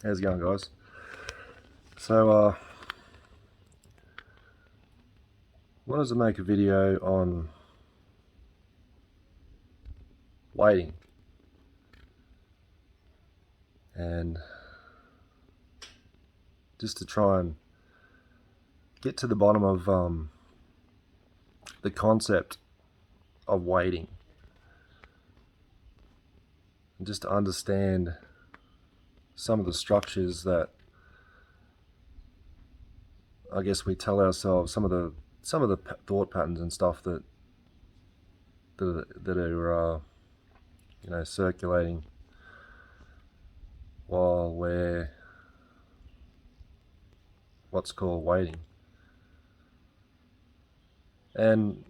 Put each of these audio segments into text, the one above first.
How's it going, guys? So, wanted to make a video on waiting and just to try and get to the bottom of the concept of waiting and just to understand some of the structures that I guess we tell ourselves, some of the thought patterns and stuff that are circulating while we're what's called waiting, and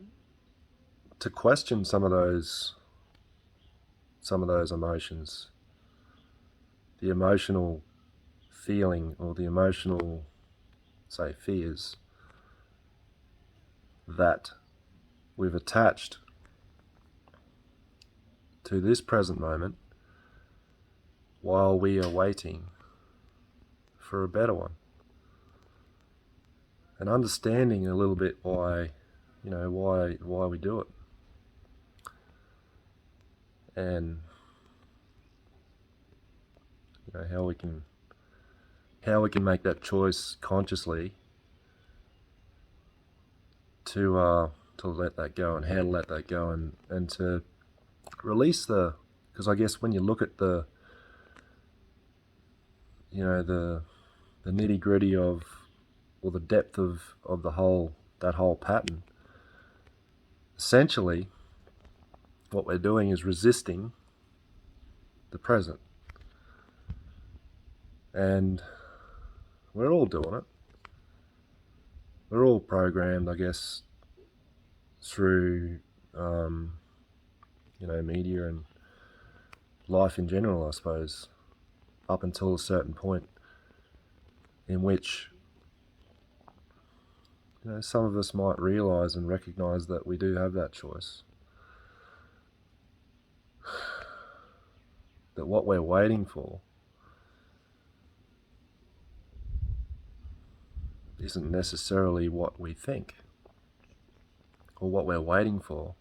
to question some of those emotions, the emotional feeling or the emotional, say, fears that we've attached to this present moment while we are waiting for a better one, and understanding a little bit why we do it, and how we can make that choice consciously to let that go, and how to let that go, and to release because I guess when you look at the nitty gritty of, or the depth of that whole pattern, essentially what we're doing is resisting the present, and we're all doing it. We're all programmed, I guess, through media and life in general, I suppose, up until a certain point in which some of us might realize and recognize that we do have that choice, that what we're waiting for isn't necessarily what we think, or what we're waiting for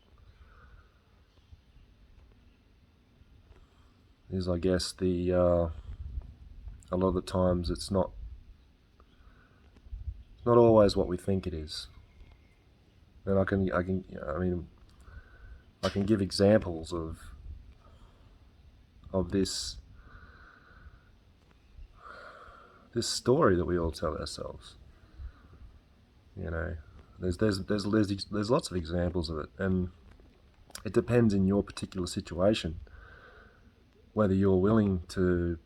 is, I guess, a lot of the times it's not always what we think it is. And I can give examples of this story that we all tell ourselves. There's lots of examples of it, and it depends in your particular situation whether you're willing to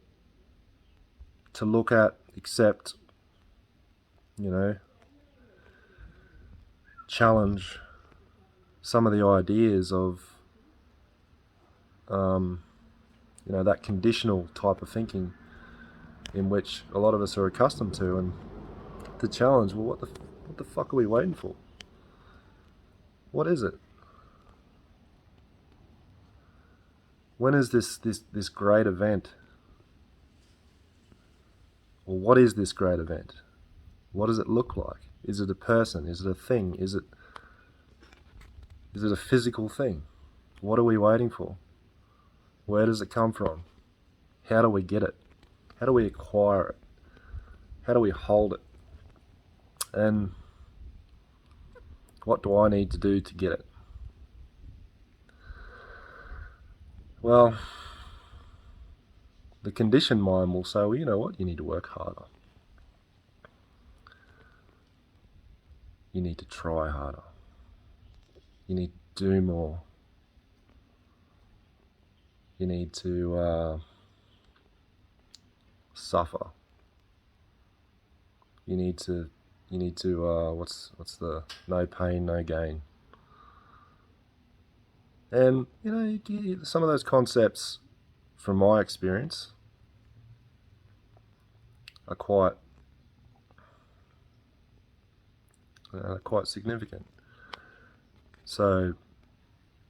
look at, accept, challenge some of the ideas of that conditional type of thinking in which a lot of us are accustomed to, and to challenge, well, what the fuck are we waiting for? What is it? When is this great event? Or what is this great event? What does it look like? Is it a person? Is it a thing? Is it a physical thing? What are we waiting for? Where does it come from? How do we get it? How do we acquire it? How do we hold it? And what do I need to do to get it? Well, the conditioned mind will say, well, you know what? You need to work harder. You need to try harder. You need to do more. You need to suffer. You need to what's the no pain, no gain. And some of those concepts, from my experience, are quite significant. So,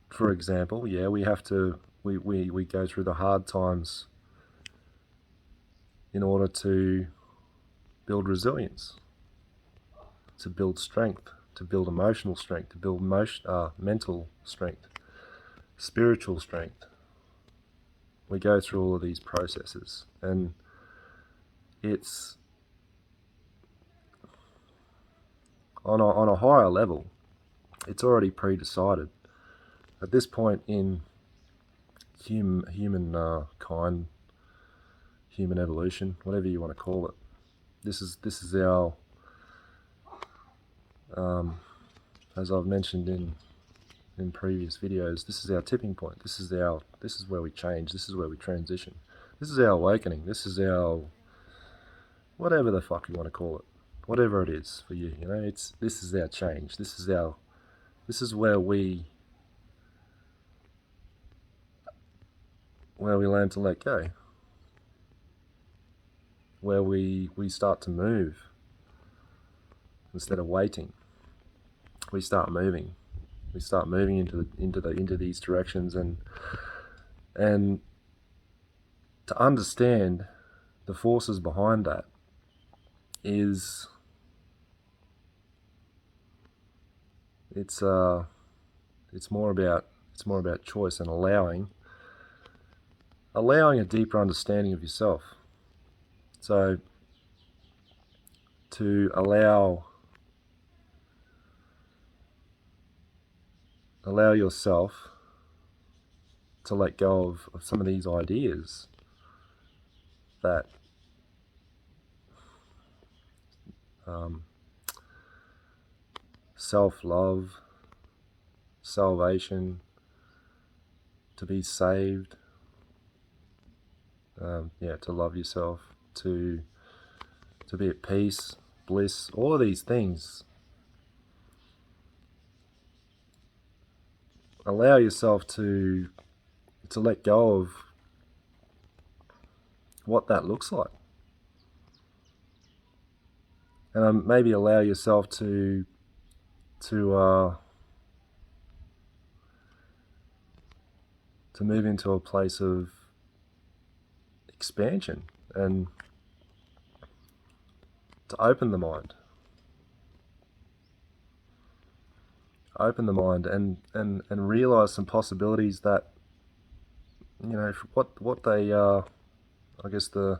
for example, we have to we go through the hard times in order to build resilience, to build strength, to build emotional strength, to build mental strength, spiritual strength. We go through all of these processes, and it's on a higher level. It's already pre-decided at this point in human evolution, whatever you want to call it. This is our, as I've mentioned in previous videos, this is our tipping point. This is where we change. This is where we transition. This is our awakening. This is our, whatever the fuck you want to call it, whatever it is for you. You know, this is our change. This is where we learn to let go, where we start to move instead of waiting. We start moving. We start moving into these directions, and to understand the forces behind that is it's more about choice and allowing a deeper understanding of yourself. So to allow yourself to let go of some of these ideas that self-love, salvation, to be saved, to love yourself, to be at peace, bliss, all of these things. Allow yourself to let go of what that looks like, and maybe allow yourself to move into a place of expansion and to open the mind and realize some possibilities that, you know, what they I guess a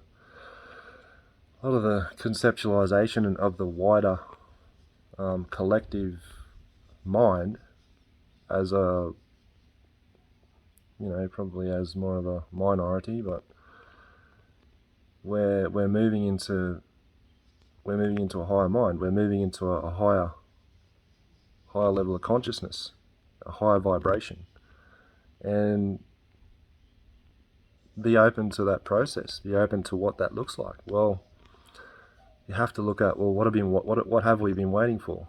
lot of the conceptualization of the wider collective mind as a, you know, probably as more of a minority, but we're moving into a higher mind. We're moving into a higher level of consciousness, a higher vibration, and be open to that process. Be open to what that looks like. Well, you have to look at, well, what have we been waiting for?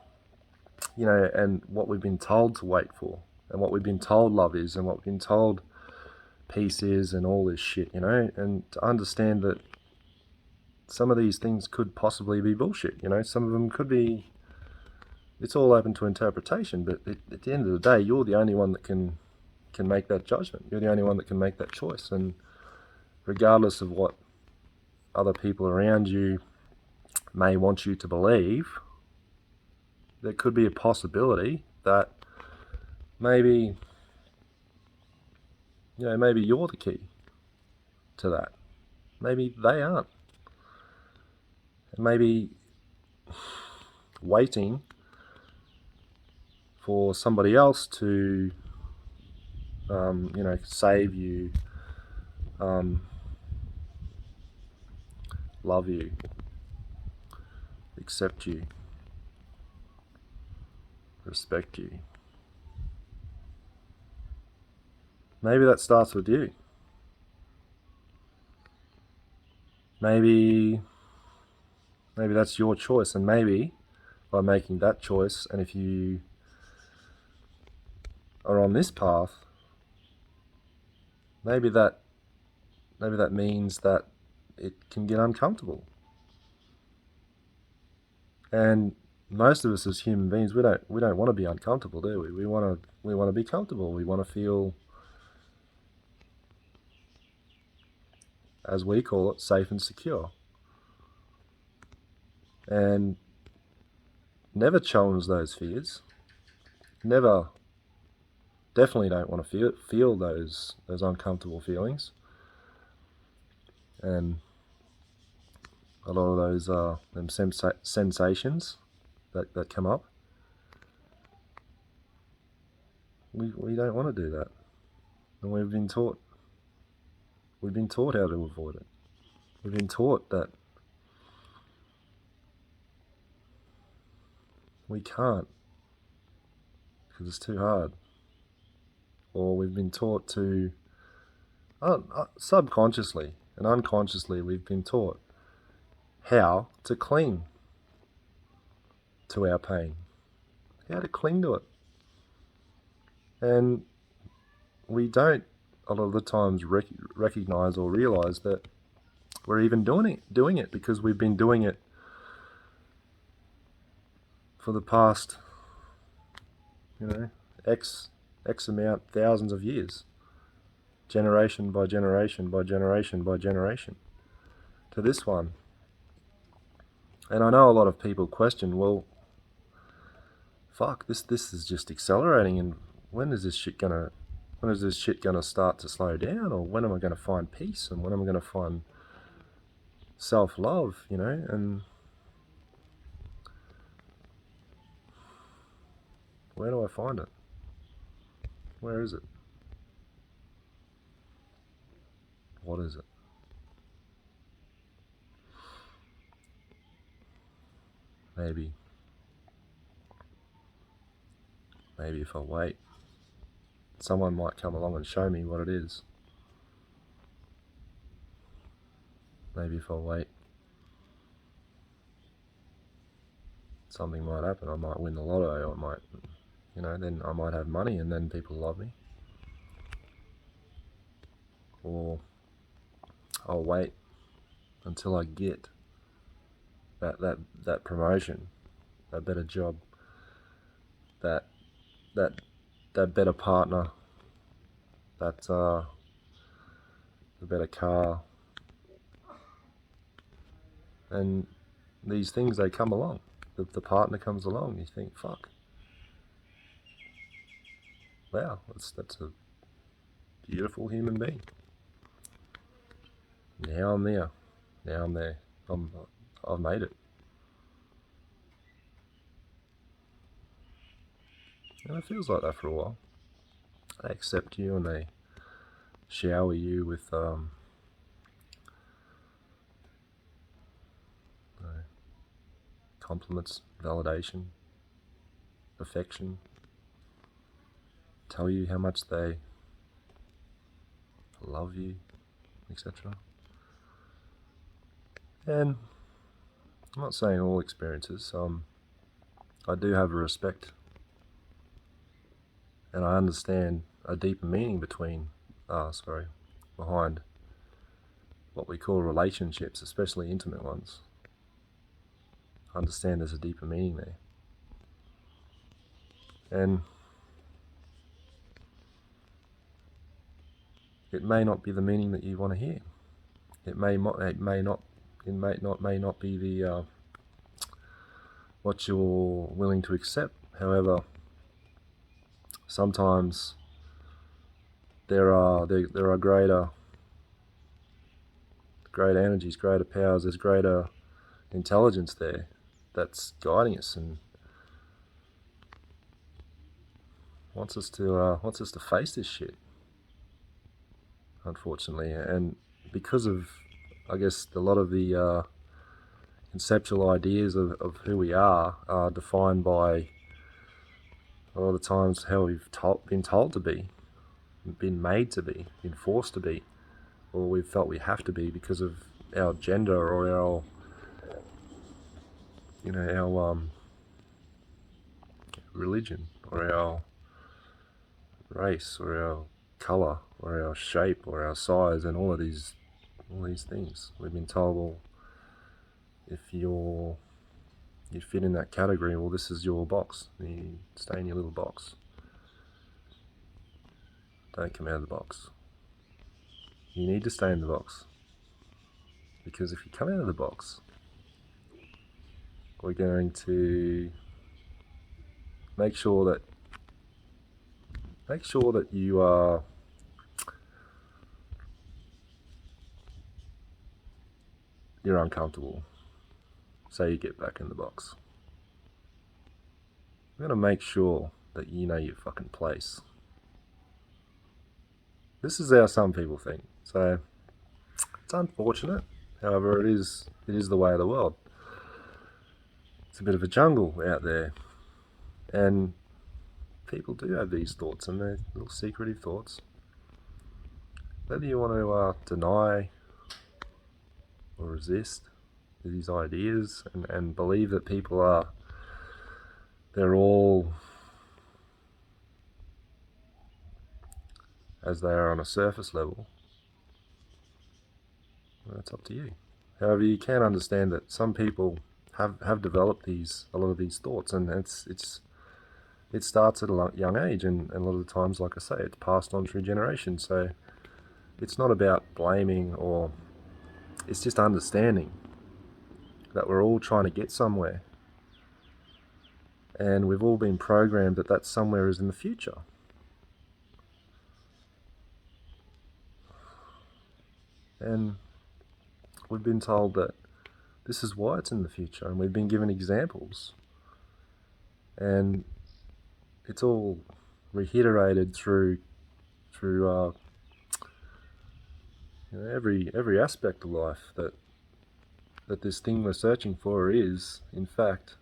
You know, and what we've been told to wait for, and what we've been told love is, and what we've been told peace is, and all this shit, you know, and to understand that some of these things could possibly be bullshit, you know, some of them could be, it's all open to interpretation, but at the end of the day, you're the only one that can make that judgment. You're the only one that can make that choice, and regardless of what other people around you may want you to believe, there could be a possibility that maybe, you know, maybe you're the key to that. Maybe they aren't. And maybe waiting for somebody else to, you know, save you, love you, accept you, respect you. Maybe that starts with you. Maybe that's your choice, and maybe by making that choice, and if you are on this path, maybe that means that it can get uncomfortable. And most of us as human beings, we don't want to be uncomfortable, do we? We want to be comfortable. We want to feel as we call it, safe and secure. And never challenge those fears. Never, definitely don't want to feel those uncomfortable feelings. And a lot of those them sensations that come up. We don't want to do that. And we've been taught how to avoid it. We've been taught that we can't because it's too hard. Or we've been taught to, subconsciously and unconsciously, we've been taught how to cling to our pain, how to cling to it. And we don't a lot of the times recognize or realize that we're even doing it because we've been doing it for the past, X amount, thousands of years, generation by generation by generation by generation, to this one. And I know a lot of people question, well, fuck, this is just accelerating, and when is this shit gonna start to slow down, or when am I gonna find peace, and when am I gonna find self-love, and where do I find it? Where is it? What is it? Maybe if I wait, someone might come along and show me what it is. Maybe if I wait, something might happen. I might win the lotto, I might, then I might have money, and then people love me. Or I'll wait until I get that promotion, that better job, that better partner, that the better car, and these things, they come along. The partner comes along. You think, fuck, wow, that's a beautiful human being. Now I'm there. Now I'm there. I've made it. And it feels like that for a while. They accept you and they shower you with compliments, validation, affection, tell you how much they love you, etc. And I'm not saying all experiences. I do have a respect, and I understand a deeper meaning behind what we call relationships, especially intimate ones. I understand there's a deeper meaning there. And it may not be the meaning that you want to hear. It may not be the what you're willing to accept. However, sometimes there are greater energies, greater powers. There's greater intelligence there that's guiding us and wants us to face this shit, unfortunately. And because of, I guess, a lot of the conceptual ideas of who we are defined by a lot of times how we've been told to be, been made to be, been forced to be, or we've felt we have to be because of our gender or our religion or our race or our colour or our shape or our size, and all these things. We've been told, well, if you fit in that category, well, this is your box. You stay in your little box. Don't come out of the box. You need to stay in the box. because if you come out of the box, we're going to make sure that you are you're uncomfortable. So you get back in the box. We're going to make sure that you know your fucking place. This is how some people think. So it's unfortunate. However, it is the way of the world. It's a bit of a jungle out there. And people do have these thoughts, and they're little secretive thoughts. Whether you want to deny or resist these ideas and believe that they're all as they are on a surface level, that's up to you. However, you can understand that some people have developed a lot of these thoughts, and it starts at a young age, and a lot of the times, like I say, it's passed on through generations. So it's not about blaming, or it's just understanding that we're all trying to get somewhere, and we've all been programmed that somewhere is in the future. And we've been told that this is why it's in the future, and we've been given examples, and it's all reiterated through every aspect of life that this thing we're searching for is, in fact,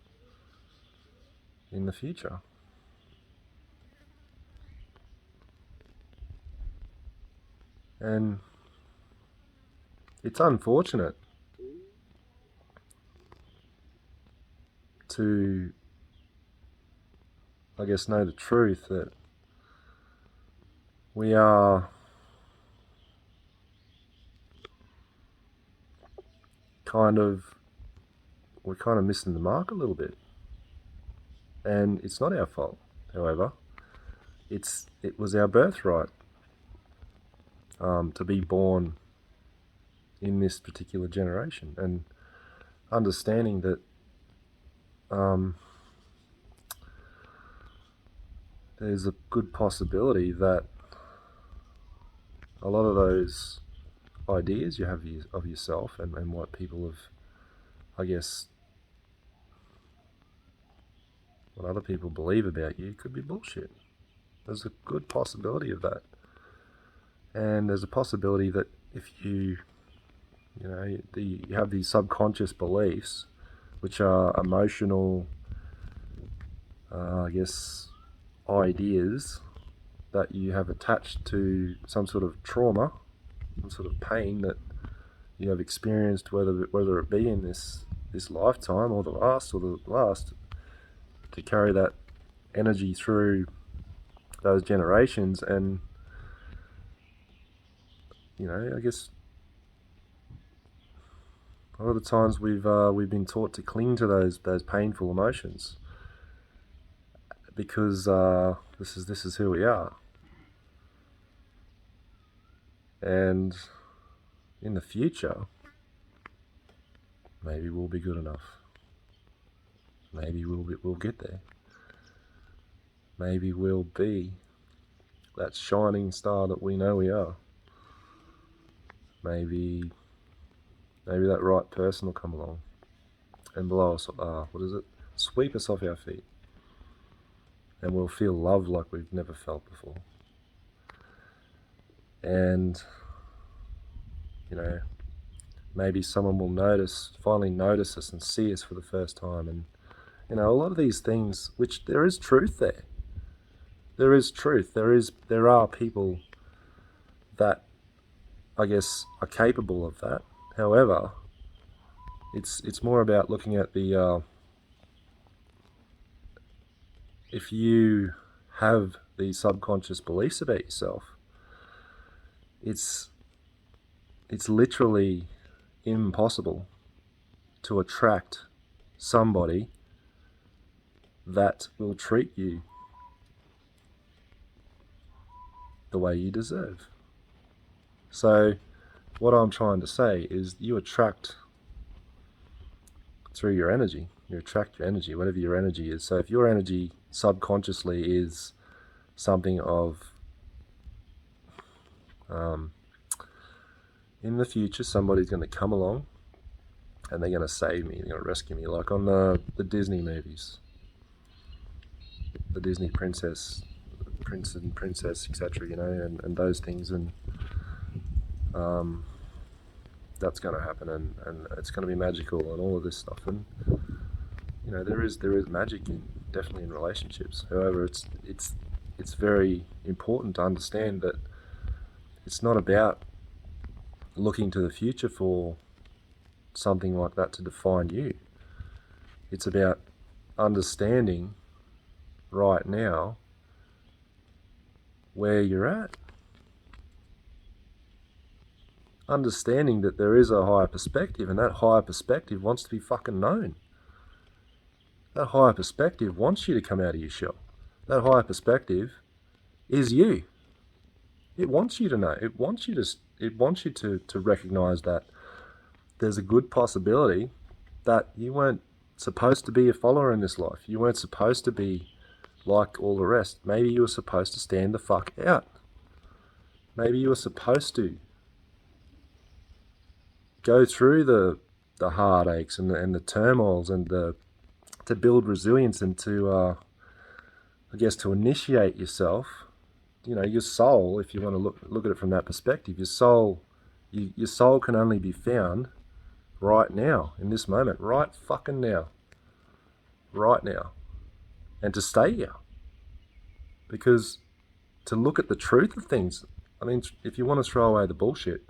in the future. And it's unfortunate to, I guess, know the truth that we're kind of missing the mark a little bit. And it's not our fault, however. It was our birthright to be born in this particular generation, and understanding that there's a good possibility that a lot of those ideas you have of yourself and what people have, I guess, what other people believe about you could be bullshit. There's a good possibility of that. And there's a possibility that if you have these subconscious beliefs, which are emotional, I guess, ideas that you have attached to some sort of trauma, some sort of pain that you have experienced, whether it be in this lifetime or the last, to carry that energy through those generations. And I guess a lot of the times we've been taught to cling to those painful emotions because this is who we are. And in the future, maybe we'll be good enough. Maybe we'll get there. Maybe we'll be that shining star that we know we are. Maybe that right person will come along and blow us, sweep us off our feet, and we'll feel love like we've never felt before. And maybe someone will finally notice us and see us for the first time. And a lot of these things, which there is truth there. There is truth. There are people that, I guess, are capable of that. However, it's more about looking at the if you have these subconscious beliefs about yourself, it's literally impossible to attract somebody that will treat you the way you deserve. So what I'm trying to say is you attract through your energy. You attract your energy, whatever your energy is. So if your energy subconsciously is something of, in the future, somebody's going to come along and they're going to save me, they're going to rescue me, like on the Disney movies, the Disney princess, prince and princess, etc., and those things, and that's going to happen, and it's going to be magical and all of this stuff, and there is magic definitely in relationships. However, it's very important to understand that it's not about looking to the future for something like that to define you. It's about understanding right now where you're at. Understanding that there is a higher perspective, and that higher perspective wants to be fucking known. That higher perspective wants you to come out of your shell. That higher perspective is you. It wants you to know. It wants you to recognize that there's a good possibility that you weren't supposed to be a follower in this life. You weren't supposed to be like all the rest. Maybe you were supposed to stand the fuck out. Maybe you were supposed to go through the heartaches and the turmoils and to build resilience and to to initiate yourself. Your soul, if you want to look at it from that perspective, your soul can only be found right now, in this moment, right fucking now, right now, and to stay here. Because to look at the truth of things, I mean, if you want to throw away the bullshit,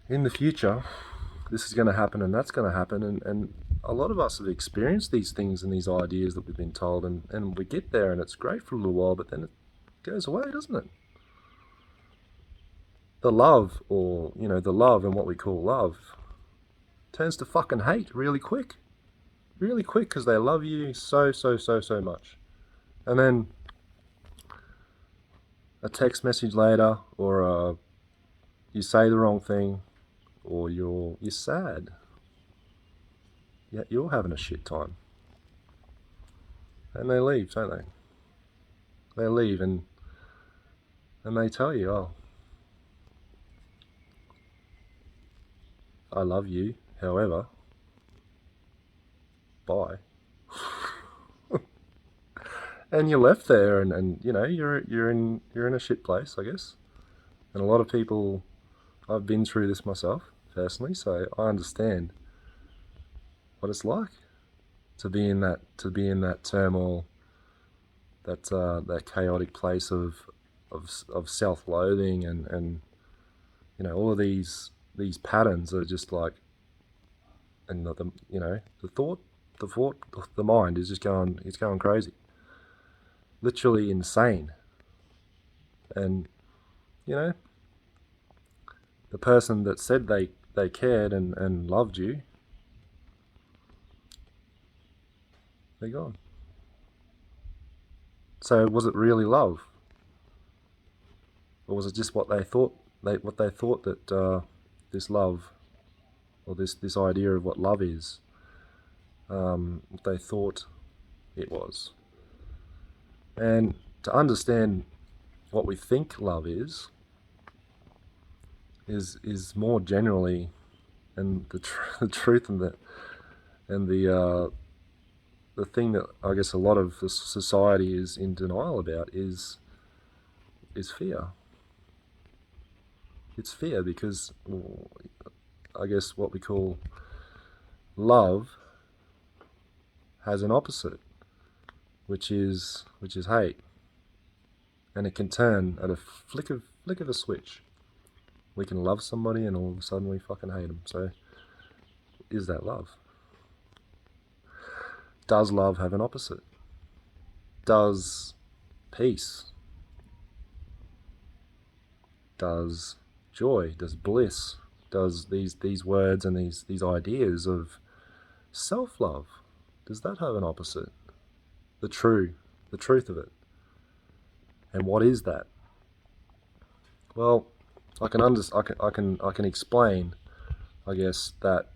in the future, this is going to happen and that's going to happen, and a lot of us have experienced these things and these ideas that we've been told, and we get there and it's great for a little while, but then it goes away, doesn't it? The love, or the love and what we call love, turns to fucking hate really quick, because they love you so much, and then a text message later, or you say the wrong thing, or you're sad. Yeah, you're having a shit time, and they leave, don't they? They leave and they tell you, oh, I love you, however, bye. And you're left there, and you're in a shit place, I guess. And a lot of people, I've been through this myself personally, so I understand what it's like to be in that turmoil, that chaotic place of self-loathing, and all of these patterns are just like, and the mind is just going crazy, literally insane. And the person that said they cared and loved you, they're gone. So was it really love, or was it just what they thought that this love, or this idea of what love is, what they thought it was? And to understand what we think love is more generally, and the truth, and the thing that I guess a lot of the society is in denial about is fear. It's fear, because I guess what we call love has an opposite, which is hate, and it can turn at a flick of a switch. We can love somebody and all of a sudden we fucking hate them. So, is that love? Does love have an opposite? Does peace, does joy, does bliss, does these words and these ideas of self-love, does that have an opposite? The truth of it. And what is that? Well, I can explain, I guess, that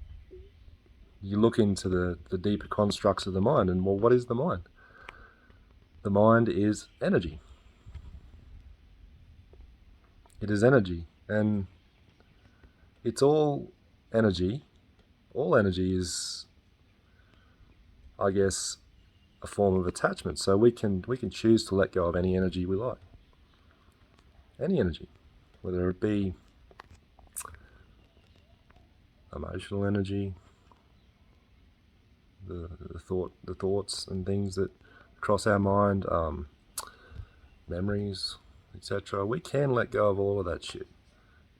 you look into the deeper constructs of the mind, and well, what is the mind? The mind is energy. It is energy, and it's all energy. All energy is, I guess, a form of attachment. So we can choose to let go of any energy we like. Any energy, whether it be emotional energy, the thoughts and things that cross our mind, memories, etc. We can let go of all of that shit.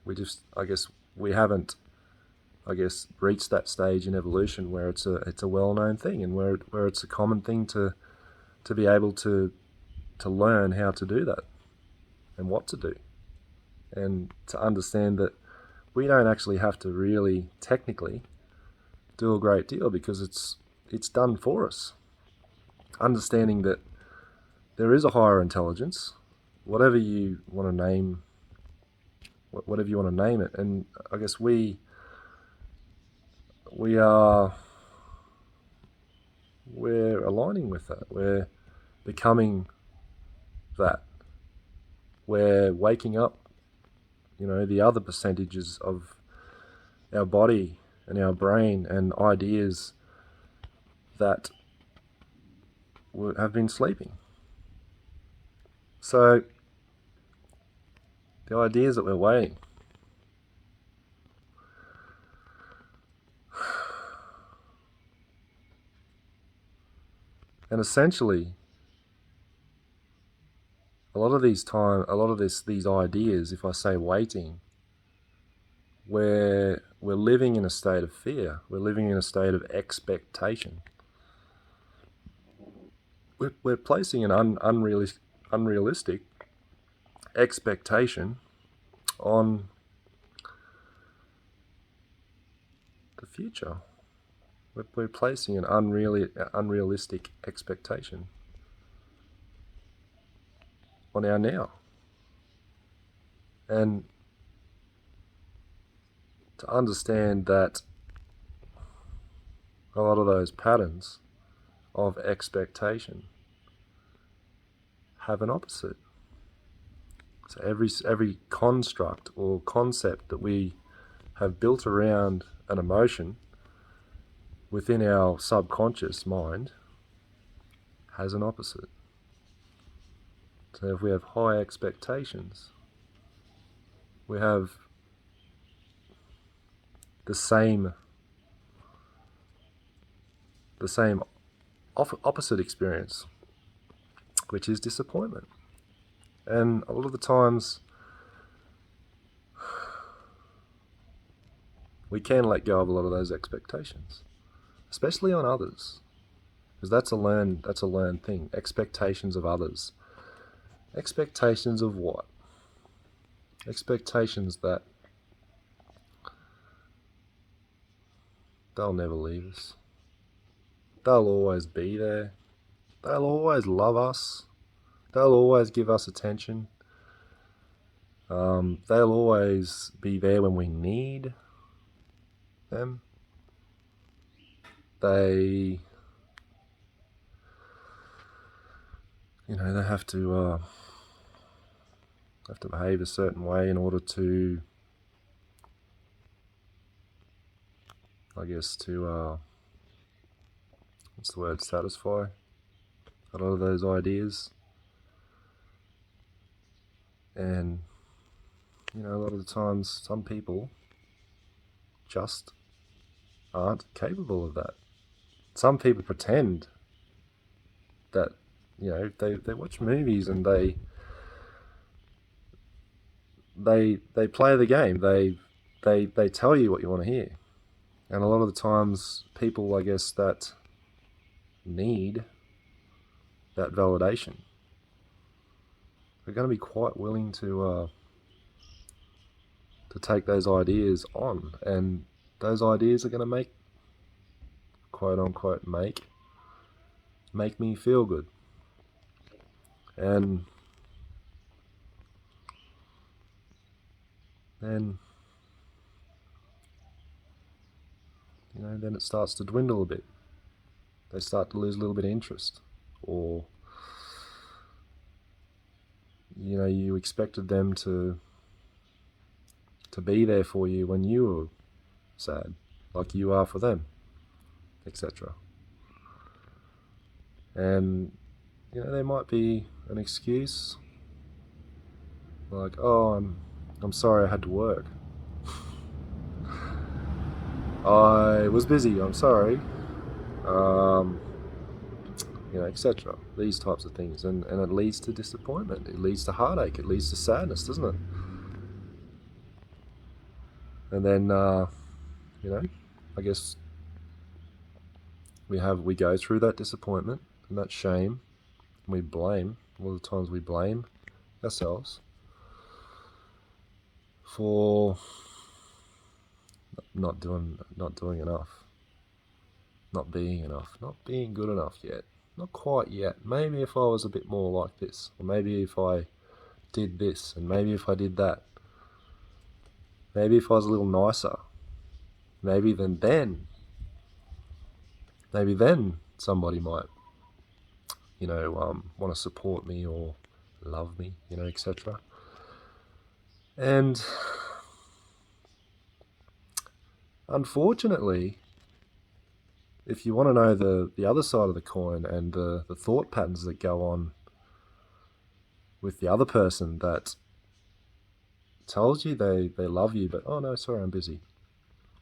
We just, I guess, we haven't, I guess, reached that stage in evolution where it's a well-known thing, and where it's a common thing to be able to learn how to do that and what to do, and to understand that we don't actually have to really technically do a great deal, because it's done for us. Understanding that there is a higher intelligence, whatever you want to name, whatever you want to name it, and I guess we're aligning with that. We're becoming that. We're waking up, the other percentages of our body and our brain and ideas that have been sleeping. So the ideas that we're waiting, and essentially a lot of these ideas, if I say waiting, we're living in a state of fear. We're living in a state of expectation. We're placing an unrealistic expectation on the future. We're placing an unrealistic expectation on our now. And to understand that a lot of those patterns of expectation have an opposite. So every construct or concept that we have built around an emotion within our subconscious mind has an opposite. So if we have high expectations, we have the same opposite experience, which is disappointment. And a lot of the times we can let go of a lot of those expectations, especially on others, because that's a learned thing. Expectations of others. Expectations of what? Expectations that they'll never leave us. They'll always be there. They'll always love us. They'll always give us attention. They'll always be there when we need them. They, they have to behave a certain way in order to, I guess, to what's the word? Satisfy a lot of those ideas. And a lot of the times, some people just aren't capable of that. Some people pretend that, they watch movies and they play the game. They tell you what you want to hear. And a lot of the times, people, I guess, that need that validation, they're going to be quite willing to take those ideas on, and those ideas are going to make, quote unquote, make me feel good. And then then it starts to dwindle a bit. They start to lose a little bit of interest, or you expected them to be there for you when you were sad, like you are for them, etc. And there might be an excuse like, "Oh, I'm sorry, I had to work. I was busy. I'm sorry." Um, etc. These types of things, and it leads to disappointment. It leads to heartache. It leads to sadness, doesn't it? And then, I guess we go through that disappointment and that shame. And we blame. A lot of times we blame ourselves for not doing enough, not being enough, not being good enough yet, not quite yet. Maybe if I was a bit more like this, or maybe if I did this, and maybe if I did that, maybe if I was a little nicer, maybe then somebody might, want to support me or love me, etc. And unfortunately, if you want to know the other side of the coin and the thought patterns that go on with the other person that tells you they love you, but oh no, sorry, I'm busy,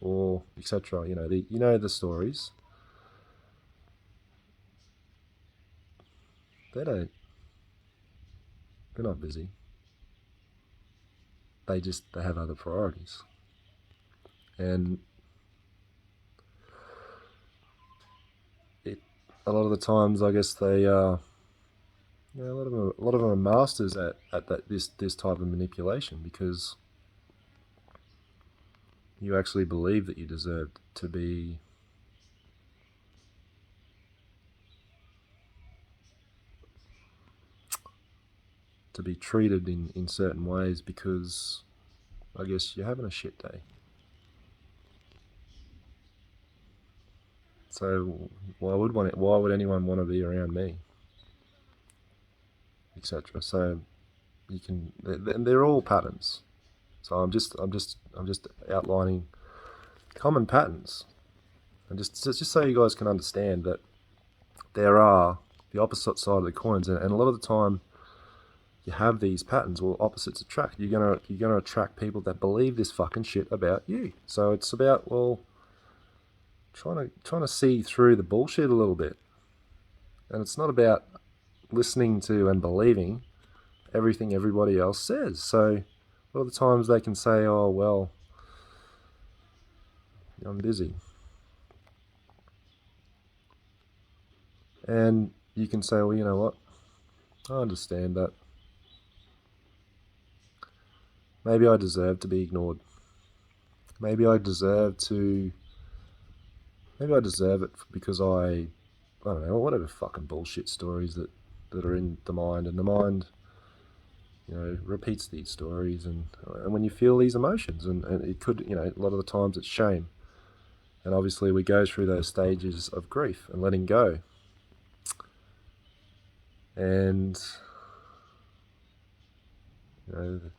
or etc. The stories. They're not busy. They have other priorities, and a lot of the times, I guess they a lot of them are masters at this type of manipulation, because you actually believe that you deserve to be treated in certain ways, because I guess you're having a shit day. So why would anyone want to be around me, etc. So they're all patterns. So I'm just outlining common patterns, and just so you guys can understand that there are the opposite side of the coins, and a lot of the time you have these patterns. Well, opposites attract. You're gonna attract people that believe this fucking shit about you. So it's about trying to see through the bullshit a little bit, and it's not about listening to and believing everything everybody else says. So a lot of the times they can say, "Oh well, I'm busy," and you can say, "Well, you know what? I understand that. Maybe I deserve to be ignored. Maybe I deserve it because I don't know, whatever fucking bullshit stories that are in the mind, and the mind, repeats these stories, and when you feel these emotions, and it could, a lot of the times it's shame, and obviously we go through those stages of grief and letting go, and the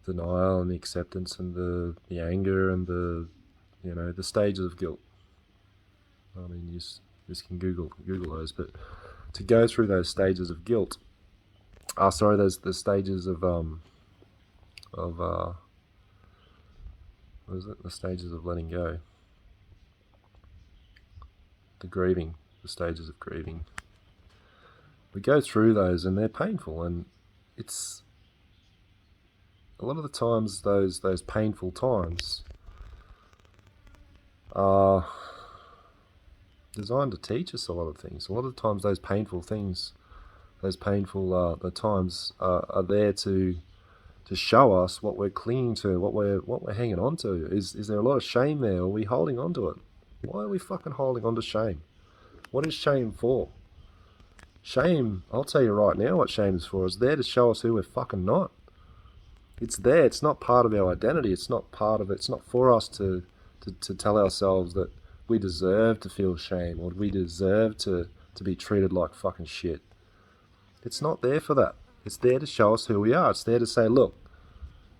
denial and the acceptance and the anger and the stages of guilt. I mean, you just can Google those, but to go through those stages of guilt, the stages of what is it? The stages of letting go, the stages of grieving. We go through those, and they're painful, and it's a lot of the times those painful times are designed to teach us a lot of things. A lot of the times those painful things, the times are there to show us what we're clinging to, what we're hanging on to. Is there a lot of shame there? Are we holding on to it? Why are we fucking holding on to shame? What is shame for? Shame, I'll tell you right now what shame is for. It's there to show us who we're fucking not. It's there. It's not part of our identity. It's not part of it. It's not for us to tell ourselves that we deserve to feel shame or we deserve to be treated like fucking shit. It's not there for that. It's there to show us who we are. It's there to say, look,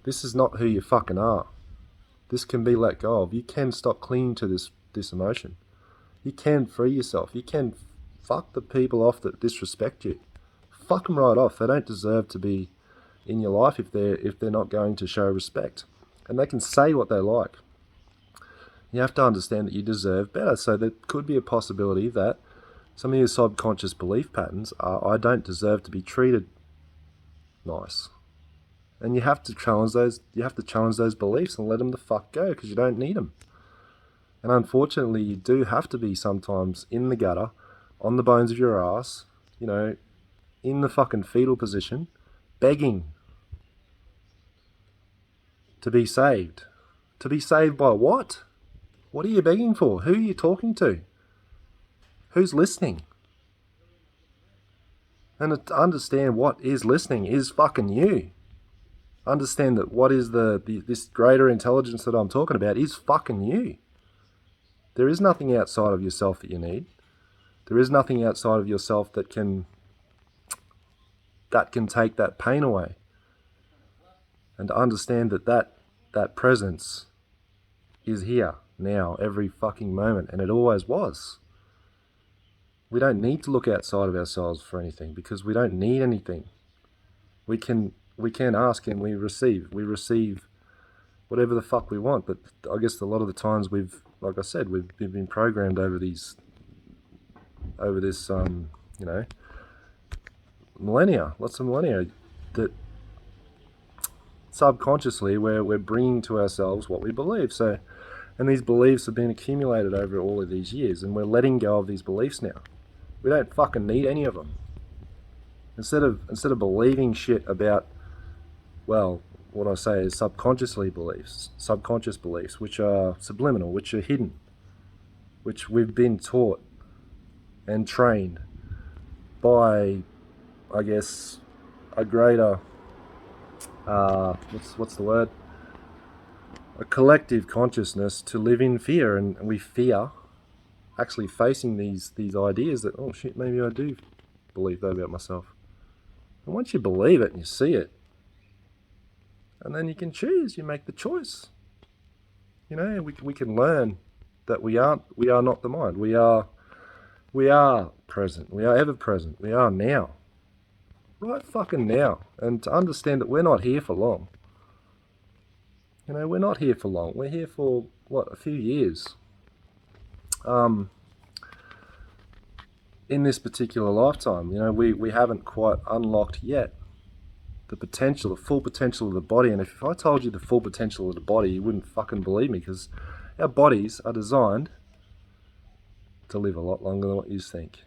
this is not who you fucking are. This can be let go of. You can stop clinging to this emotion. You can free yourself. You can fuck the people off that disrespect you. Fuck them right off. They don't deserve to be in your life if they're not going to show respect. And they can say what they like. You have to understand that you deserve better. So there could be a possibility that some of your subconscious belief patterns are, I don't deserve to be treated nice. And you have to challenge those. You have to challenge those beliefs and let them the fuck go, because you don't need them. And unfortunately, you do have to be sometimes in the gutter, on the bones of your ass, you know, in the fucking fetal position, begging to be saved. To be saved by what? What are you begging for? Who are you talking to? Who's listening? And to understand what is listening is fucking you. Understand that what is this greater intelligence that I'm talking about is fucking you. There is nothing outside of yourself that you need. There is nothing outside of yourself that can take that pain away. And to understand that presence is here now every fucking moment, and it always was. We don't need to look outside of ourselves for anything, because we don't need anything. We can ask and we receive. We receive whatever the fuck we want. But I guess a lot of the times like I said, we've been programmed over this millennia, lots of millennia, that subconsciously we're bringing to ourselves what we believe. So, and these beliefs have been accumulated over all of these years, and we're letting go of these beliefs now. We don't fucking need any of them. Instead of believing shit about, well, what I say is subconscious beliefs, which are subliminal, which are hidden, which we've been taught and trained by, I guess, a greater, what's the word? A collective consciousness to live in fear, and we fear actually facing these ideas that, oh shit, maybe I do believe that about myself. And once you believe it and you see it, and then you can choose, you make the choice. You know, we can learn that we are not the mind. We are present. We are ever present. We are now. Right fucking now. And to understand that we're not here for long. You know, we're not here for long. We're here for, what, a few years. In this particular lifetime, you know, we haven't quite unlocked yet the potential, the full potential of the body. And if I told you the full potential of the body, you wouldn't fucking believe me, because our bodies are designed to live a lot longer than what you think.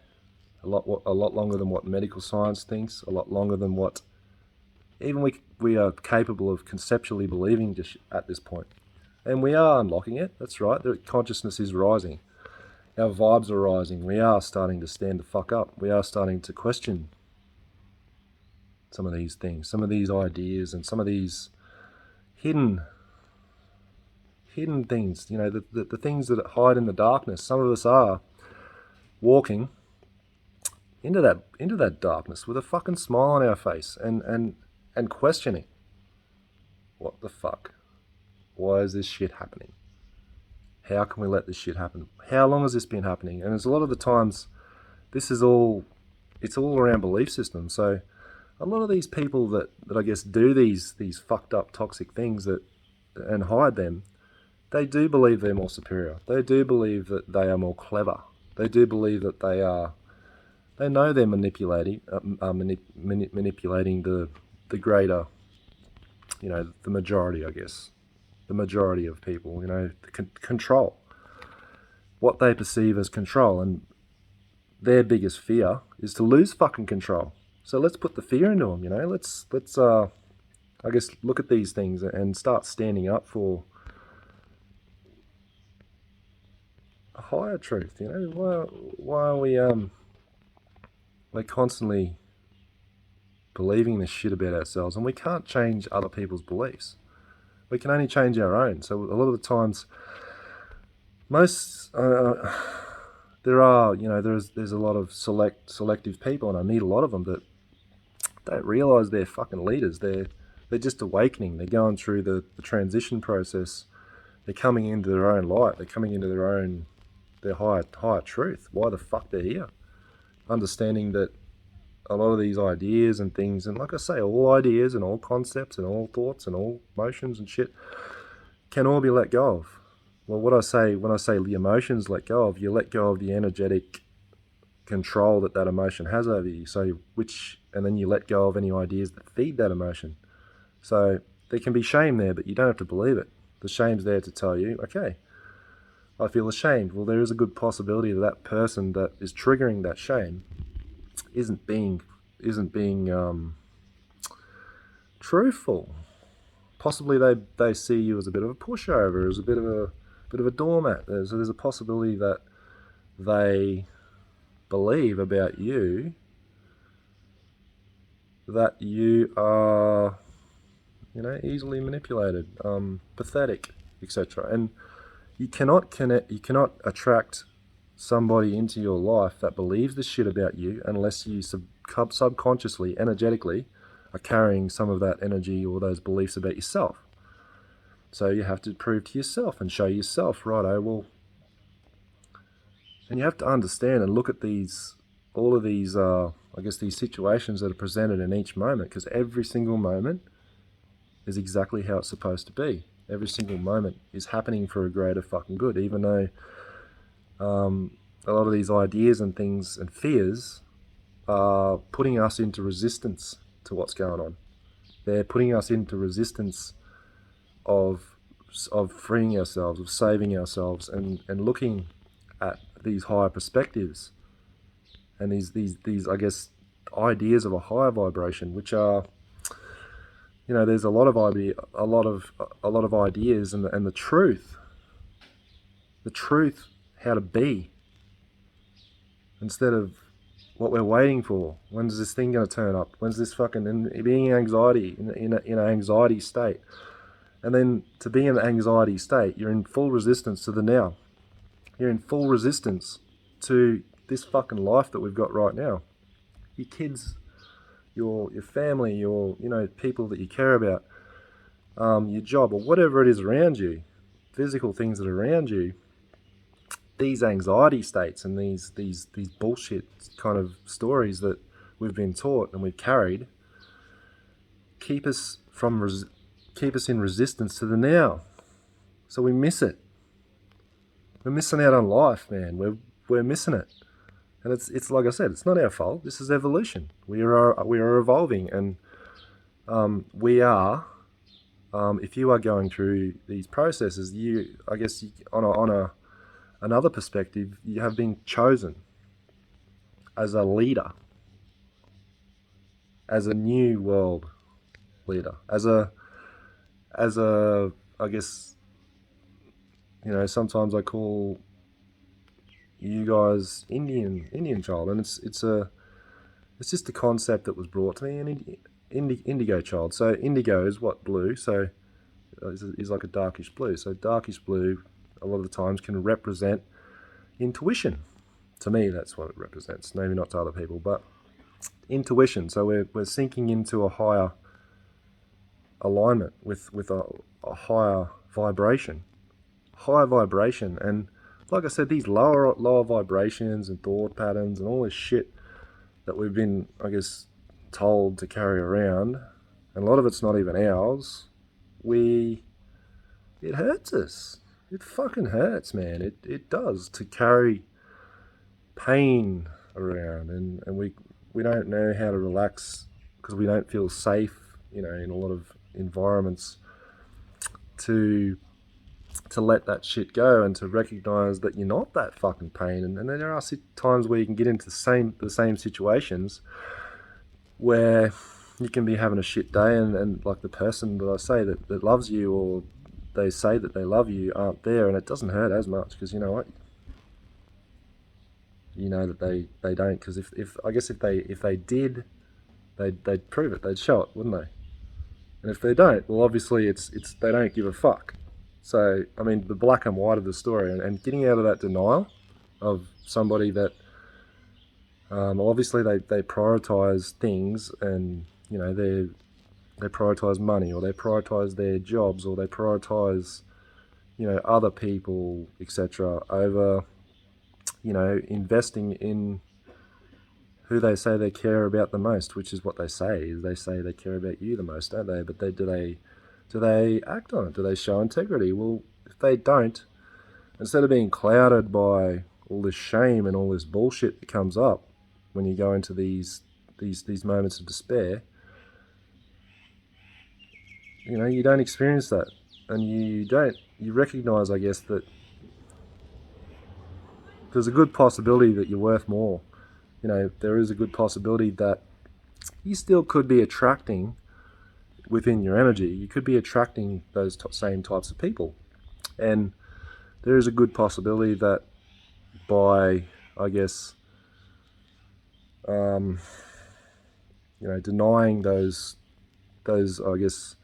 A lot longer than what medical science thinks, a lot longer than what even we are capable of conceptually believing just at this point. And we are unlocking it, that's right. The consciousness is rising. Our vibes are rising. We are starting to stand the fuck up. We are starting to question some of these things, some of these ideas, and some of these hidden things, you know, the things that hide in the darkness. Some of us are walking into that darkness with a fucking smile on our face and questioning, what the fuck? Why is this shit happening? How can we let this shit happen? How long has this been happening? And there's a lot of the times, it's all around belief systems. So a lot of these people that I guess do these fucked up toxic things and hide them, they do believe they're more superior. They do believe that they are more clever. They do believe that they know they're manipulating the greater, you know, the majority, I guess. The majority of people, you know, control. What they perceive as control, and their biggest fear is to lose fucking control. So let's put the fear into them, you know. Let's I guess look at these things and start standing up for a higher truth, you know. Why are we we're constantly believing this shit about ourselves, and we can't change other people's beliefs. We can only change our own. So a lot of the times, most there are, there's a lot of selective people, and I meet a lot of them that don't realise they're fucking leaders. They're just awakening. They're going through the transition process. They're coming into their own light. They're coming into their higher truth. Why the fuck they're here? Understanding that a lot of these ideas and things, and like I say, all ideas and all concepts and all thoughts and all motions and shit can all be let go of. Well, what I say when I say the emotions let go of, you let go of the energetic control that emotion has over you. And then you let go of any ideas that feed that emotion. So there can be shame there, but you don't have to believe it. The shame's there to tell you, okay, I feel ashamed. Well, there is a good possibility that person that is triggering that shame isn't being truthful. Possibly they see you as a bit of a pushover, as a bit of a doormat. So there's a possibility that they believe about you that you are, easily manipulated, pathetic, etc. And you cannot attract somebody into your life that believes this shit about you unless you subconsciously, energetically, are carrying some of that energy or those beliefs about yourself. So you have to prove to yourself and show yourself, righto, and you have to understand and look at all of these, these situations that are presented in each moment, because every single moment is exactly how it's supposed to be. Every single moment is happening for a greater fucking good, even though a lot of these ideas and things and fears are putting us into resistance to what's going on. They're putting us into resistance of freeing ourselves, of saving ourselves, and looking at these higher perspectives and these I guess ideas of a higher vibration, which are, there's a lot of ideas and the truth how to be, instead of what we're waiting for. When's this thing going to turn up? When's this fucking being in anxiety, in an anxiety state? And then to be in the anxiety state, you're in full resistance to the now. You're in full resistance to this fucking life that we've got right now. Your kids, your family, your people that you care about, your job, or whatever it is around you, physical things that are around you. These anxiety states and these bullshit kind of stories that we've been taught and we've carried keep us in resistance to the now. So we miss it. We're missing out on life, man. We're missing it. And it's like I said, it's not our fault. This is evolution. We are evolving, and we are. If you are going through these processes, on another perspective, you have been chosen as a leader, as a new world leader, as a I guess, sometimes I call you guys Indian child, and it's just a concept that was brought to me, an indigo child. So indigo is what? Blue. So is like a darkish blue. So darkish blue a lot of the times can represent intuition. To me, that's what it represents. Maybe not to other people, but intuition. So we're sinking into a higher alignment with a higher vibration. And like I said, these lower vibrations and thought patterns and all this shit that we've been, I guess, told to carry around, and a lot of it's not even ours, it hurts us. It fucking hurts, man. It does, to carry pain around, and we don't know how to relax because we don't feel safe, in a lot of environments, to let that shit go and to recognize that you're not that fucking pain. And then there are times where you can get into the same situations where you can be having a shit day, and like the person that I say that loves you, or they say that they love you, aren't there, and it doesn't hurt as much, because you know what, that they don't, because if they did, they'd prove it. They'd show it, wouldn't they? And if they don't, well, obviously it's they don't give a fuck. So I mean, the black and white of the story, and getting out of that denial of somebody that obviously they prioritize things, and you know they prioritize money, or they prioritize their jobs, or they prioritize other people, etc., over investing in who they say they care about the most, which is what they say. Is they say they care about you the most, don't they? But do they act on it? Do they show integrity? Well, if they don't, instead of being clouded by all this shame and all this bullshit that comes up when you go into these moments of despair, you don't experience that, and you recognize, I guess, that there's a good possibility that you're worth more. There is a good possibility that you still could be attracting within your energy. You could be attracting those same types of people. And there is a good possibility that by, I guess, denying those, I guess,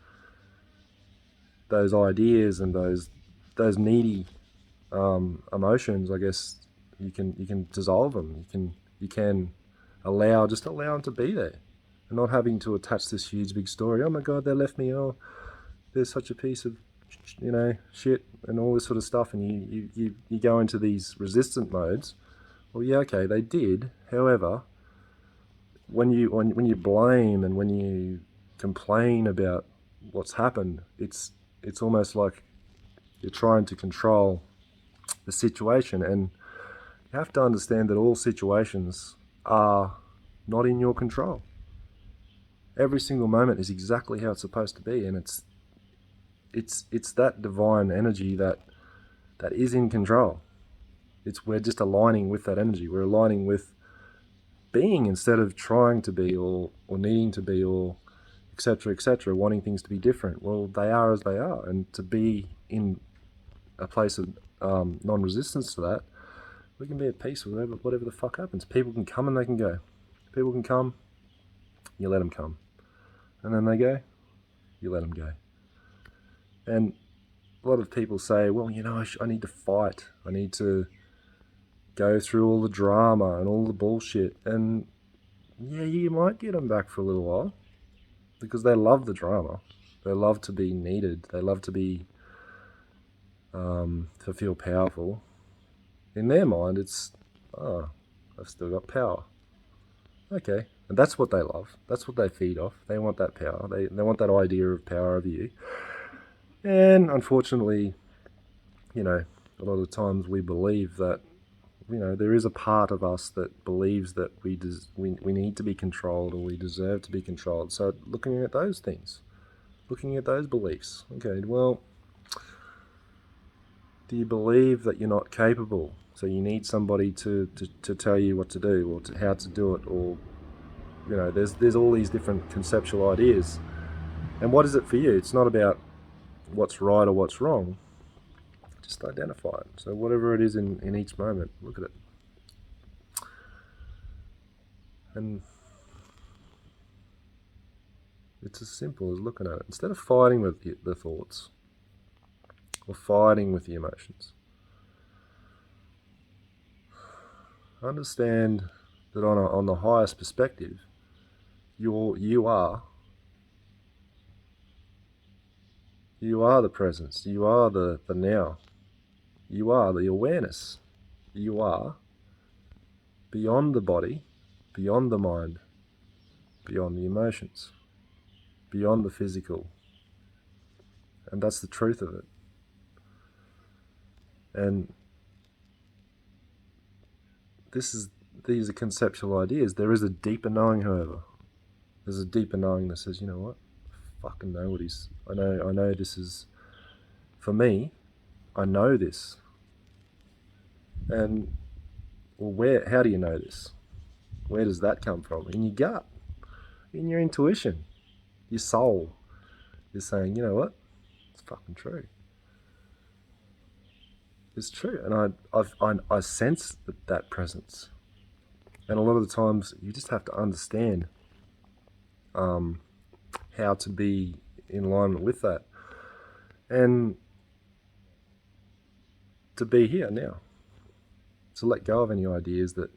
those ideas and those needy emotions, I guess you can dissolve them. You can allow them to be there, and not having to attach this huge big story. Oh my God, they left me. Oh, they're such a piece of shit, and all this sort of stuff. And you go into these resistant modes. Well, yeah, okay, they did. However, when you blame and when you complain about what's happened, it's almost like you're trying to control the situation. And you have to understand that all situations are not in your control. Every single moment is exactly how it's supposed to be, and it's that divine energy that is in control. We're just aligning with that energy. We're aligning with being instead of trying to be or needing to be, or etc., wanting things to be different. Well, they are as they are, and to be in a place of non-resistance to that, we can be at peace with whatever the fuck happens. People can come and they can go. People can come, you let them come. And then they go, you let them go. And a lot of people say, well, I need to fight. I need to go through all the drama and all the bullshit. And yeah, you might get them back for a little while, because they love the drama. They love to be needed. They love to be, to feel powerful. In their mind, it's, oh, I've still got power. Okay. And that's what they love. That's what they feed off. They want that power. They want that idea of power over you. And unfortunately, a lot of the times we believe that, there is a part of us that believes that we need to be controlled, or we deserve to be controlled. So looking at those things, looking at those beliefs. Okay, well, do you believe that you're not capable? So you need somebody to tell you what to do, or how to do it, or there's all these different conceptual ideas. And what is it for you? It's not about what's right or what's wrong. Just identify it. So whatever it is in each moment, look at it. And it's as simple as looking at it. Instead of fighting with the thoughts, or fighting with the emotions, understand that on the highest perspective, you are the presence. You are the now. You are the awareness. You are beyond the body, beyond the mind, beyond the emotions, beyond the physical. And that's the truth of it. And these are conceptual ideas. There is a deeper knowing, however. There's a deeper knowing that says, you know what? I fucking know what he's... I know this is... For me, I know this. And, well, how do you know this? Where does that come from? In your gut. In your intuition. Your soul is saying, you know what? It's fucking true. It's true. And I sense that presence. And a lot of the times, you just have to understand how to be in alignment with that, and to be here now, to let go of any ideas that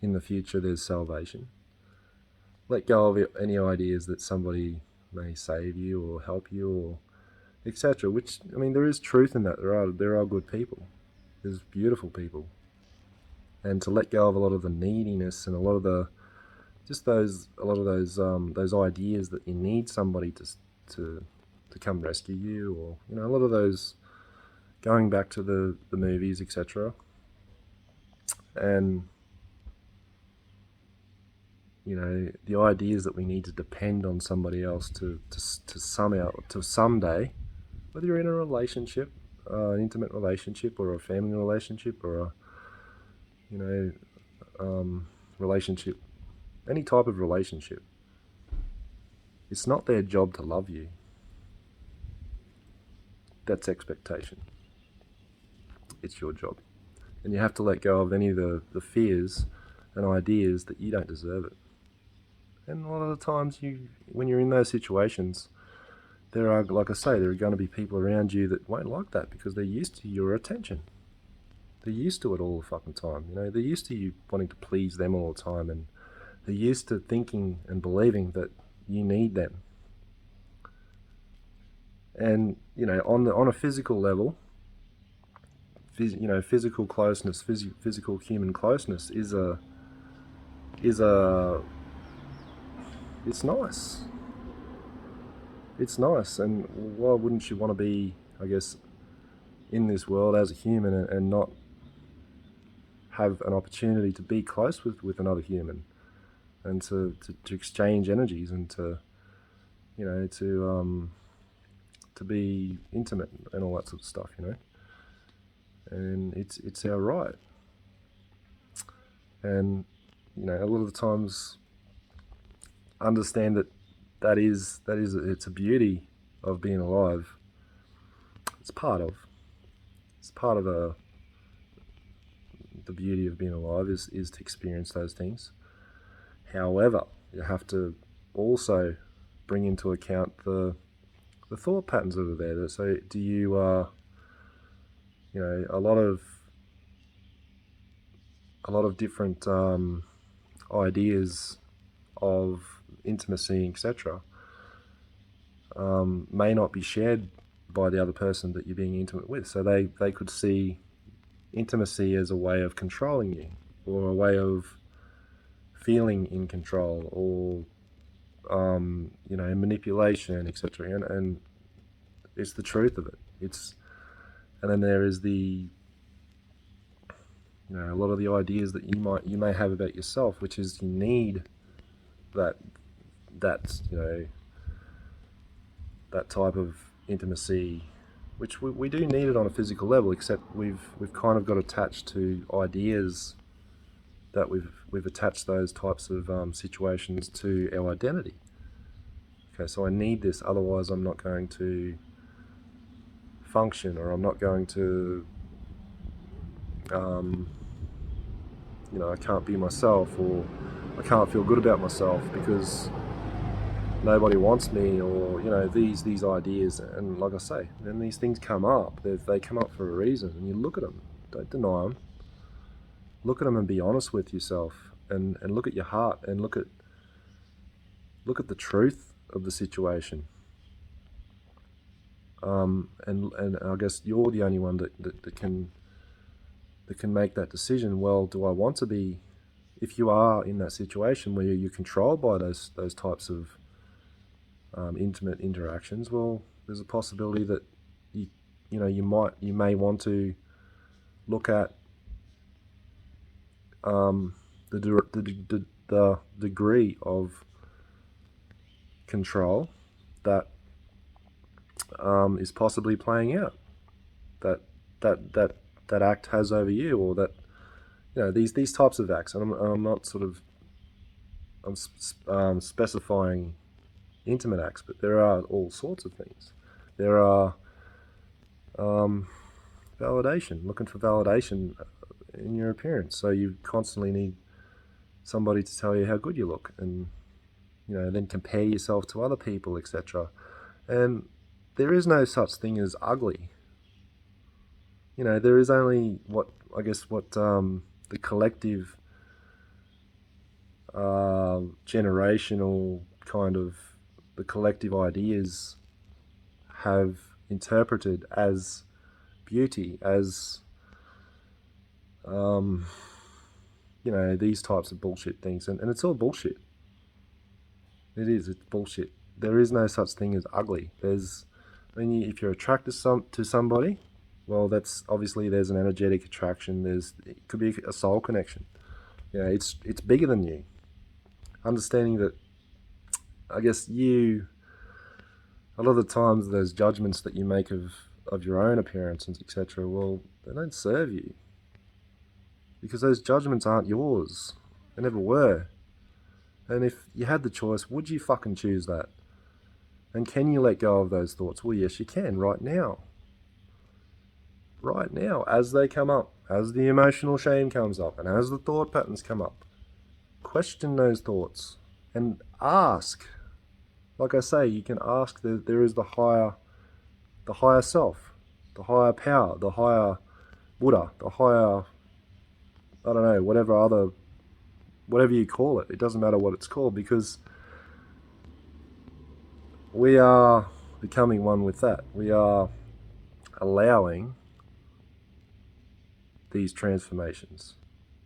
in the future there's salvation. Let go of any ideas that somebody may save you or help you or etc. Which, I mean, there is truth in that. There are good people. There's beautiful people. And to let go of a lot of the neediness and a lot of those ideas that you need somebody to come rescue you, or a lot of those, going back to the movies, etc. And the ideas that we need to depend on somebody else to someday, whether you're in a relationship, an intimate relationship, or a family relationship, or a relationship, any type of relationship, it's not their job to love you. That's expectation. It's your job. And you have to let go of any of the fears and ideas that you don't deserve it. And a lot of the times, when you're in those situations, there are, like I say, there are going to be people around you that won't like that because they're used to your attention. They're used to it all the fucking time. They're used to you wanting to please them all the time, and they're used to thinking and believing that you need them. And on a physical level, physical closeness, physical human closeness is it's nice. It's nice, and why wouldn't you want to be, I guess, in this world as a human and not have an opportunity to be close with another human, and to exchange energies, and to be intimate and all that sort of stuff, and it's our right. And a lot of the times, understand that is it's a beauty of being alive. It's part of the beauty of being alive is to experience those things. However, you have to also bring into account the thought patterns that are there. So do you a lot of different ideas of intimacy, etc., may not be shared by the other person that you're being intimate with. So they could see intimacy as a way of controlling you, or a way of feeling in control, or manipulation, etc. And it's the truth of it. And then there is a lot of the ideas that you may have about yourself, which is you need that type of intimacy, which we do need it on a physical level, except we've kind of got attached to ideas that we've attached those types of situations to our identity. Okay, so I need this, otherwise I'm not going to function, or I'm not going to I can't be myself, or I can't feel good about myself because nobody wants me, or these ideas. And like I say, then these things come up. They come up for a reason, and you look at them. Don't deny them. Look at them and be honest with yourself, and look at your heart, and look at the truth of the situation. And I guess you're the only one that can make that decision. Well, do I want to be? If you are in that situation where you're controlled by those types of intimate interactions, well, there's a possibility that you may want to look at the degree of control that is possibly playing out, that act has over you, or that these types of acts. And I'm not specifying intimate acts, but there are all sorts of things. There are validation, looking for validation in your appearance. So you constantly need somebody to tell you how good you look, and then compare yourself to other people, etc. And there is no such thing as ugly. There is only what the collective generational kind of the collective ideas have interpreted as beauty, as these types of bullshit things, and it's all bullshit. It's bullshit. There is no such thing as ugly. If you're attracted to somebody, well, that's obviously there's an energetic attraction. It could be a soul connection. It's bigger than you. Understanding that, I guess a lot of the times those judgments that you make of your own appearance and etc. Well, they don't serve you, because those judgments aren't yours. They never were. And if you had the choice, would you fucking choose that? And can you let go of those thoughts? Well, yes, you can right now. Right now, as they come up, as the emotional shame comes up, and as the thought patterns come up, question those thoughts and ask. Like I say, you can ask. There is the higher self, the higher power, the higher Buddha, the higher, I don't know, whatever you call it. It doesn't matter what it's called, because we are becoming one with that. We are allowing these transformations.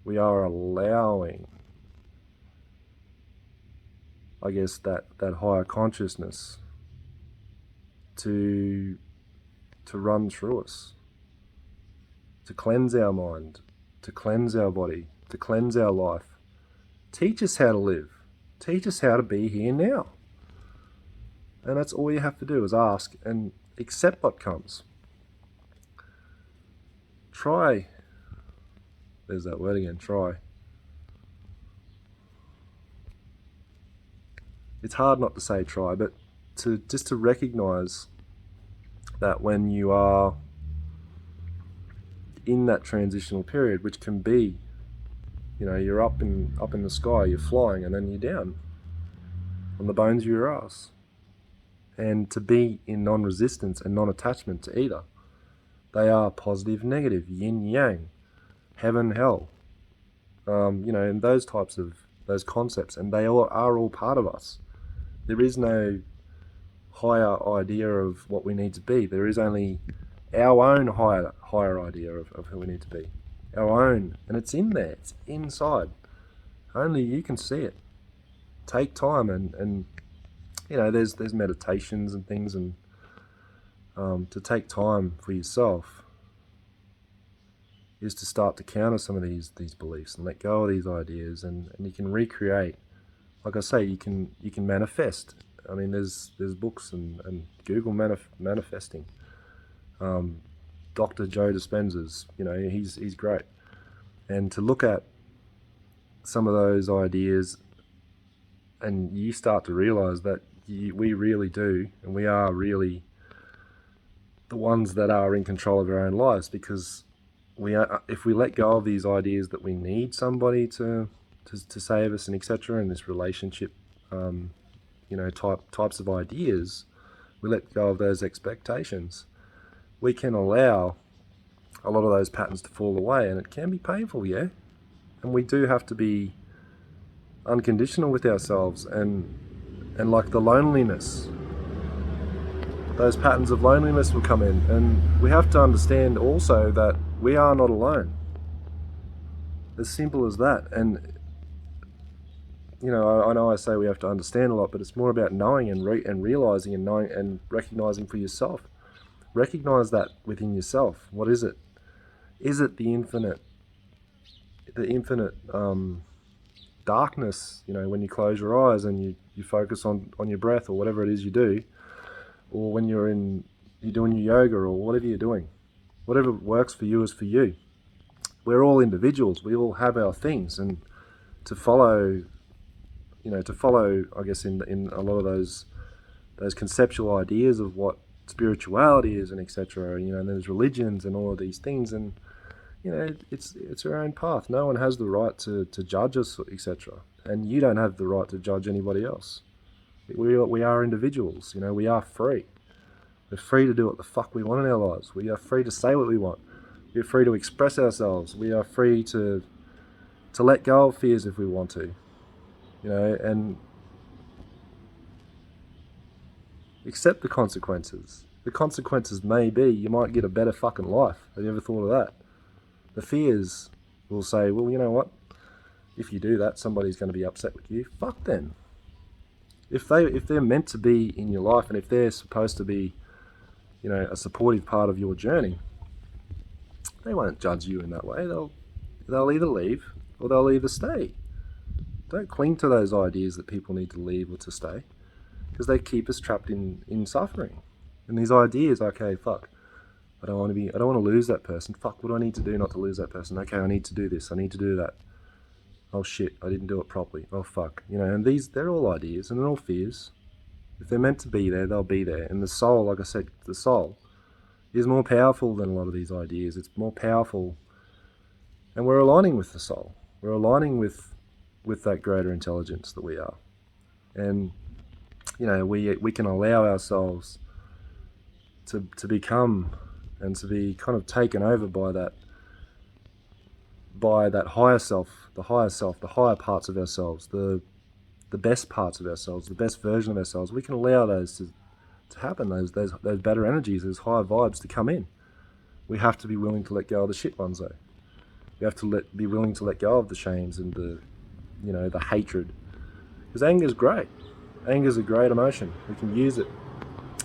We are allowing, I guess, that higher consciousness to run through us, to cleanse our mind, to cleanse our body, to cleanse our life. Teach us how to live. Teach us how to be here now. And that's all you have to do, is ask and accept what comes. Try. There's that word again, try. It's hard not to say try, but to recognize that when you are in that transitional period, which can be, you're up in the sky, you're flying, and then you're down on the bones of your ass. And to be in non-resistance and non-attachment to either. They are positive, negative, yin, yang, heaven, hell, and those types of, those concepts, and they are all part of us. There is no higher idea of what we need to be. There is only our own higher idea of who we need to be. Our own, and it's in there, it's inside. Only you can see it. Take time and there's meditations and things, and to take time for yourself is to start to counter some of these beliefs and let go of these ideas, and you can recreate. Like I say, you can manifest. I mean, there's books and Google manifesting. Dr. Joe Dispenza's, he's great. And to look at some of those ideas, and you start to realize that we really do, and we are really the ones that are in control of our own lives, because if we let go of these ideas that we need somebody to save us and etc. in this relationship, types of ideas, we let go of those expectations, we can allow a lot of those patterns to fall away, and it can be painful, yeah. And we do have to be unconditional with ourselves, and like the loneliness, those patterns of loneliness will come in, and we have to understand also that we are not alone. As simple as that. And I know I say we have to understand a lot, but it's more about knowing and realizing and knowing and recognizing for yourself. Recognize that within yourself. What is it? Is it the infinite darkness, when you close your eyes and you focus on your breath, or whatever it is you do, or when you're doing your yoga, or whatever you're doing, whatever works for you is for you. We're all individuals. We all have our things, and to follow, I guess, in a lot of those conceptual ideas of what spirituality is and etc. And there's religions and all of these things, and it's our own path. No one has the right to judge us, etc. And you don't have the right to judge anybody else. We are individuals, you know, we are free. We're free to do what the fuck we want in our lives. We are free to say what we want. We're free to express ourselves. We are free to let go of fears if we want to, you know, and accept the consequences. The consequences may be you might get a better fucking life. Have you ever thought of that? The fears will say, well, you know what? If you do that, somebody's going to be upset with you. Fuck them. If they're meant to be in your life, and if they're supposed to be, you know, a supportive part of your journey, they won't judge you in that way. They'll either leave or they'll either stay. Don't cling to those ideas that people need to leave or to stay, because they keep us trapped in suffering. And these ideas, okay, fuck, I don't want to lose that person. Fuck, what do I need to do not to lose that person? Okay, I need to do this, I need to do that. Oh shit, I didn't do it properly. Oh fuck, you know, and they're all ideas and they're all fears. If they're meant to be there, they'll be there. And the soul, like I said, the soul is more powerful than a lot of these ideas. It's more powerful, and we're aligning with the soul. We're aligning with that greater intelligence that we are. And, you know, we can allow ourselves to become and to be kind of taken over by that higher self, the higher parts of ourselves, the best parts of ourselves, the best version of ourselves. We can allow those to happen, those better energies, those higher vibes to come in. We have to be willing to let go of the shit ones though. We have to be willing to let go of the shames and the hatred. Because anger is great. Anger is a great emotion. We can use it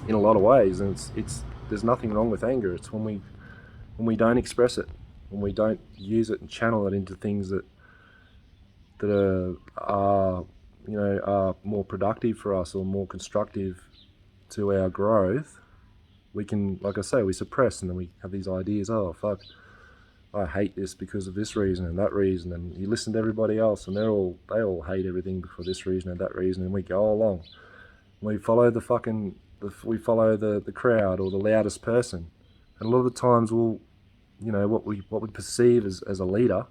in a lot of ways, and it's there's nothing wrong with anger. It's when we don't express it, when we don't use it and channel it into things that are more productive for us or more constructive to our growth. We can, like I say, we suppress, and then we have these ideas. Oh fuck, I hate this because of this reason and that reason. And you listen to everybody else, and they all hate everything for this reason and that reason. And we go along. We follow the crowd or the loudest person. And a lot of the times, what we perceive as a leader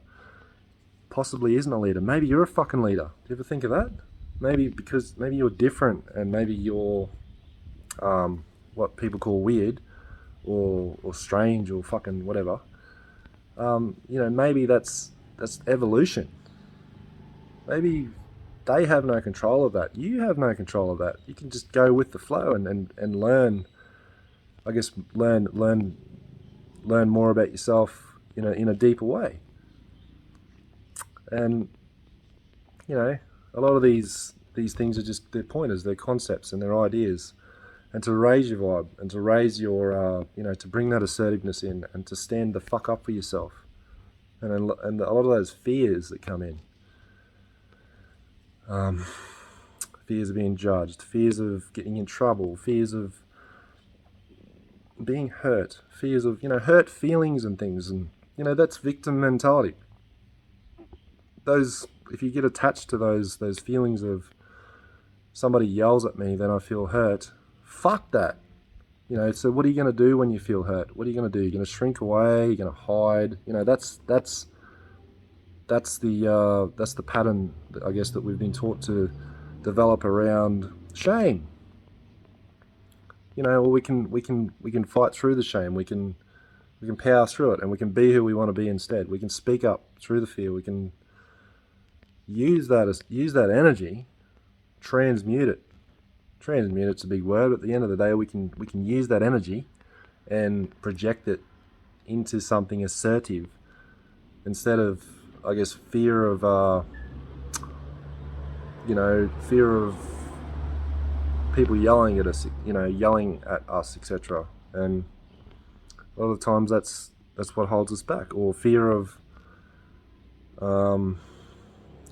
possibly isn't a leader. Maybe you're a fucking leader. Do you ever think of that? Maybe you're different, and maybe you're what people call weird or strange or fucking whatever. Maybe that's evolution. Maybe they have no control of that. You have no control of that. You can just go with the flow and learn. I guess learn more about yourself in a deeper way. And a lot of these things are just, they're pointers, they're concepts, and they're ideas. And to raise your vibe, and to raise your to bring that assertiveness in, and to stand the fuck up for yourself. And a lot of those fears that come in, fears of being judged, fears of getting in trouble, fears of being hurt, fears of hurt feelings and things, and that's victim mentality. If you get attached to those feelings of somebody yells at me, then I feel hurt. Fuck that. So what are you going to do when you feel hurt? What are you going to do? You're going to shrink away. You're going to hide. That's the pattern, I guess, that we've been taught to develop around shame. Well, we can fight through the shame. We can power through it, and we can be who we want to be instead. We can speak up through the fear. We can use that energy, transmute it. Transmute, it's a big word, but at the end of the day, we can use that energy and project it into something assertive, instead of, I guess, fear of people yelling at us, etc. And a lot of times that's what holds us back, or fear of a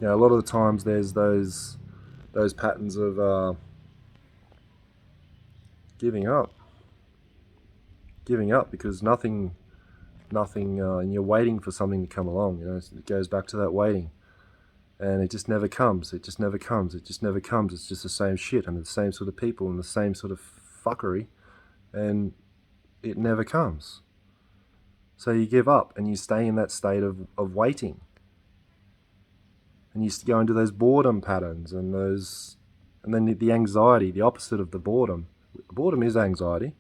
lot of the times there's those patterns of giving up because nothing and you're waiting for something to come along. It goes back to that waiting, and it just never comes. It's just the same shit and the same sort of people and the same sort of fuckery, and it never comes. So you give up and you stay in that state of waiting, and you go into those boredom patterns and those And then the anxiety, the opposite of the boredom. Boredom is anxiety.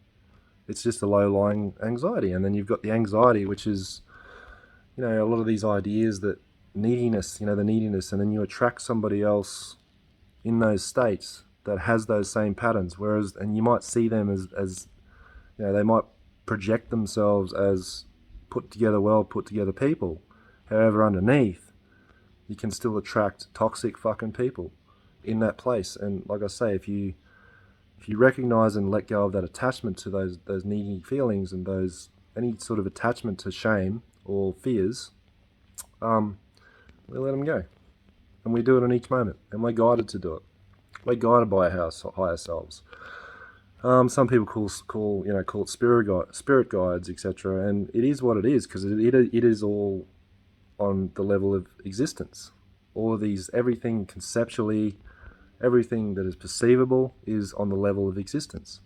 It's just a low-lying anxiety. And then you've got the anxiety, which is, a lot of these ideas that neediness, the neediness, and then you attract somebody else in those states that has those same patterns. And you might see them as they might project themselves as put together people. However, underneath, you can still attract toxic fucking people in that place. And like I say, if you recognize and let go of that attachment to those needy feelings and any sort of attachment to shame or fears, we let them go. And we do it in each moment. And we're guided to do it. We're guided by our higher selves. Some people call it spirit guides, etc. And it is what it is, because it is all on the level of existence. All of these, everything conceptually, everything that is perceivable is on the level of existence.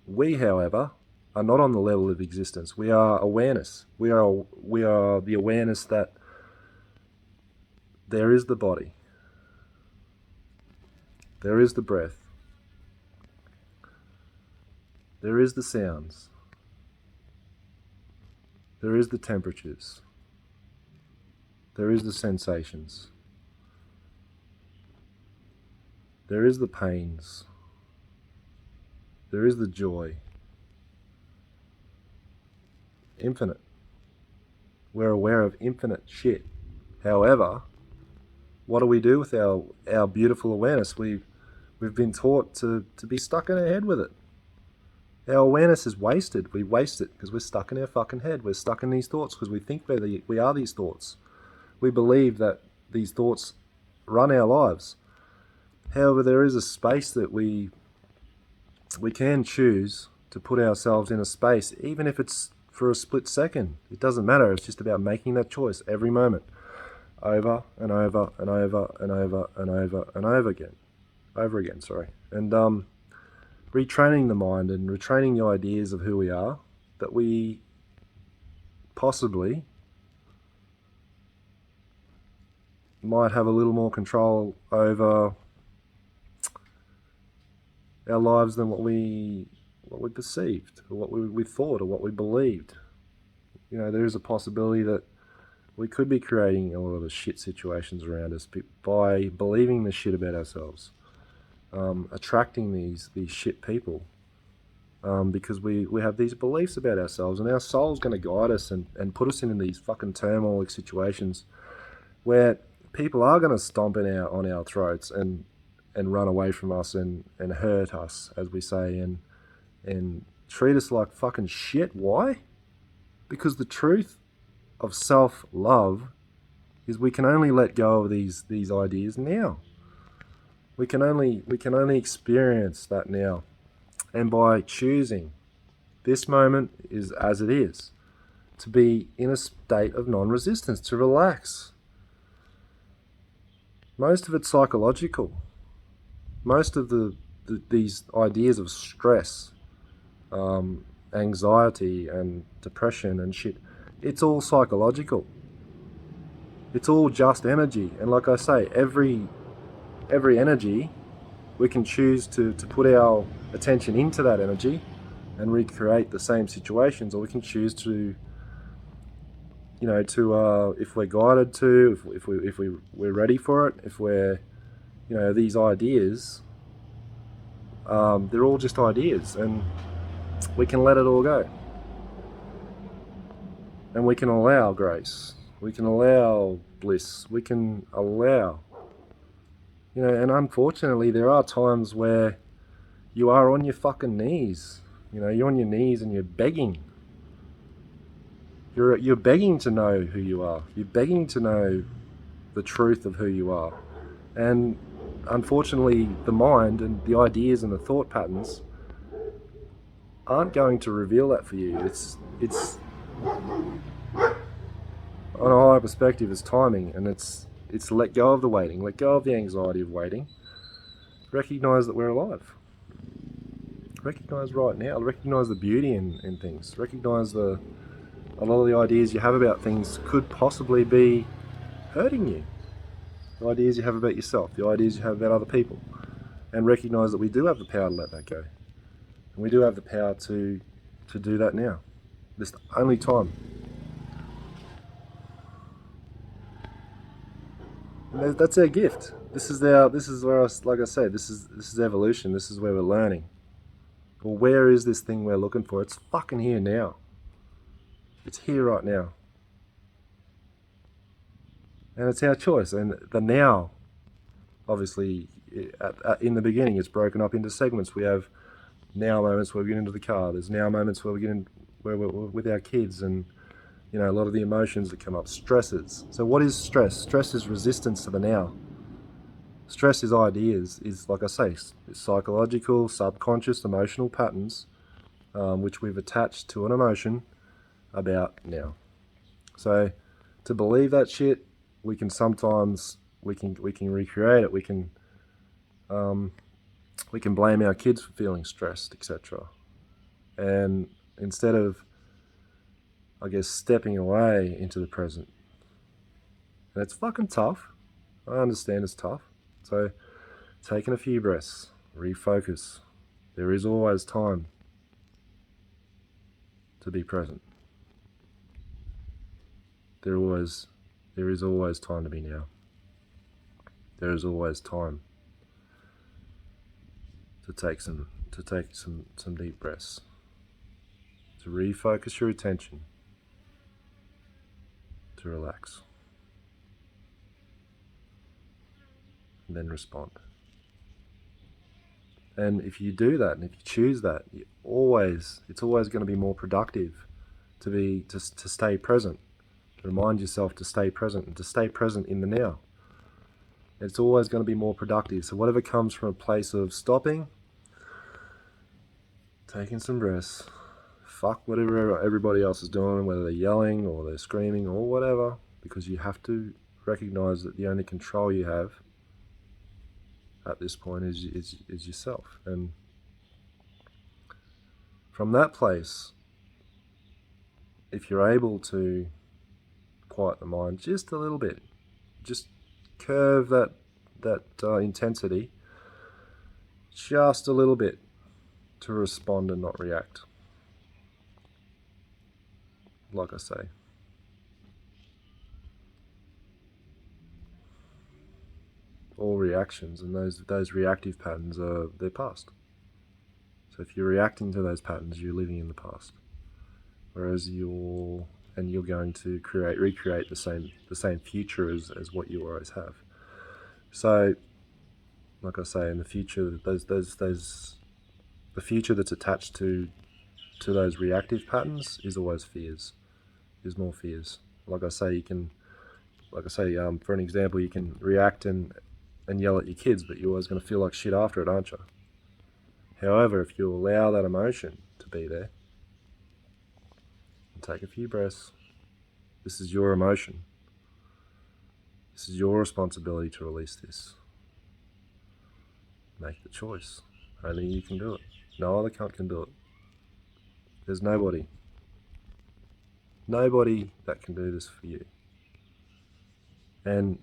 We, however, are not on the level of existence. We are awareness. We are the awareness that there is the body. There is the breath. There is the sounds. There is the temperatures. There is the sensations. There is the pains. There is the joy. Infinite. We're aware of infinite shit. However, what do we do with our beautiful awareness? We've been taught to be stuck in our head with it. Our awareness is wasted. We waste it because we're stuck in our fucking head. We're stuck in these thoughts because we think we are these thoughts. We believe that these thoughts run our lives. However, there is a space that we can choose to put ourselves in a space, even if it's for a split second. It doesn't matter. It's just about making that choice every moment, over and over and over and over and over and over again. And retraining the mind and retraining the ideas of who we are, that we possibly might have a little more control over our lives than what we perceived, or what we thought, or what we believed. There is a possibility that we could be creating a lot of the shit situations around us by believing the shit about ourselves, attracting these shit people, because we have these beliefs about ourselves, and our soul's going to guide us and put us in these fucking turmoil situations where people are going to stomp on our throats and run away from us and hurt us, as we say, and treat us like fucking shit. Why? Because the truth of self-love is we can only let go of these ideas now. We can only experience that now. And by choosing this moment is as it is, to be in a state of non-resistance, to relax. Most of it's psychological. Most of these ideas of stress, anxiety and depression and shit, it's all psychological. It's all just energy. And like I say, every energy, we can choose to put our attention into that energy and recreate the same situations, or we can choose to, if we're guided to, if we're ready for it, if we're, these ideas, they're all just ideas, and we can let it all go. And we can allow grace. We can allow bliss. We can allow, and unfortunately there are times where you are on your fucking knees. You're on your knees and you're begging. You're begging to know who you are. You're begging to know the truth of who you are. And unfortunately, the mind and the ideas and the thought patterns aren't going to reveal that for you. It's on a higher perspective, it's timing, and it's let go of the waiting, let go of the anxiety of waiting. Recognize that we're alive. Recognize right now. Recognize the beauty in things. Recognize a lot of the ideas you have about things could possibly be hurting you. The ideas you have about yourself, the ideas you have about other people. and recognize that we do have the power to let that go. And we do have the power to do that now. This the only time. And that's our gift. This is where like I say, this is evolution. This is where we're learning. Well, where is this thing we're looking for? It's fucking here now. It's here right now. And it's our choice. And the now, obviously, in the beginning, it's broken up into segments. We have now moments where we get into the car. There's now moments where we get in, where we're with our kids, and you know, a lot of the emotions that come up, stresses. So what is stress? Stress is resistance to the now. Stress is ideas, is like I say, it's psychological, subconscious, emotional patterns, which we've attached to an emotion about now. So to believe that shit, we can sometimes we can recreate it. We can blame our kids for feeling stressed, etc. And instead of, I guess, stepping away into the present, and it's fucking tough. I understand it's tough. So taking a few breaths, refocus. There is always time to be present. There is always time to be now. There is always time to take some deep breaths, to refocus your attention, to relax, and then respond. And if you do that, and if you choose that, it's always going to be more productive to stay present. To remind yourself to stay present and to stay present in the now. It's always going to be more productive. So whatever comes from a place of stopping, taking some breaths, fuck whatever everybody else is doing, whether they're yelling or they're screaming or whatever, because you have to recognize that the only control you have at this point is yourself. And from that place, if you're able to quiet the mind just a little bit, just curve that intensity just a little bit to respond and not react. Like I say, all reactions and those reactive patterns they're past. So if you're reacting to those patterns, you're living in the past. Whereas you're going to recreate the same future as what you always have. So, like I say, in the future, the future that's attached to those reactive patterns is always fears. There's more fears. Like I say, for an example, you can react and yell at your kids, but you're always going to feel like shit after it, aren't you? However, if you allow that emotion to be there, and take a few breaths, this is your emotion. This is your responsibility to release this. Make the choice. Only you can do it. No other cunt can do it. There's nobody that can do this for you. And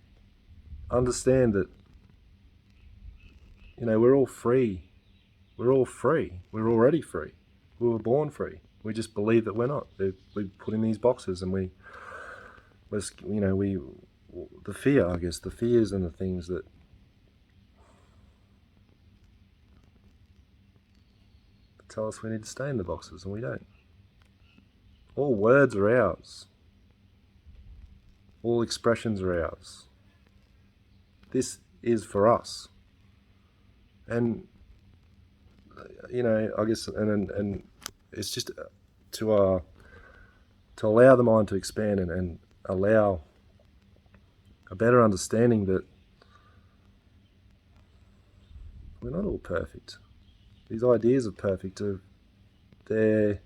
understand that, you know, we're all free. We're all free. We're already free. We were born free. We just believe that we're not. We put in these boxes, and the fear, I guess, the fears and the things that tell us we need to stay in the boxes, and we don't. All words are ours. All expressions are ours. This is for us. And, you know, I guess, and it's just to allow the mind to expand and allow a better understanding that we're not all perfect. These ideas of perfect they're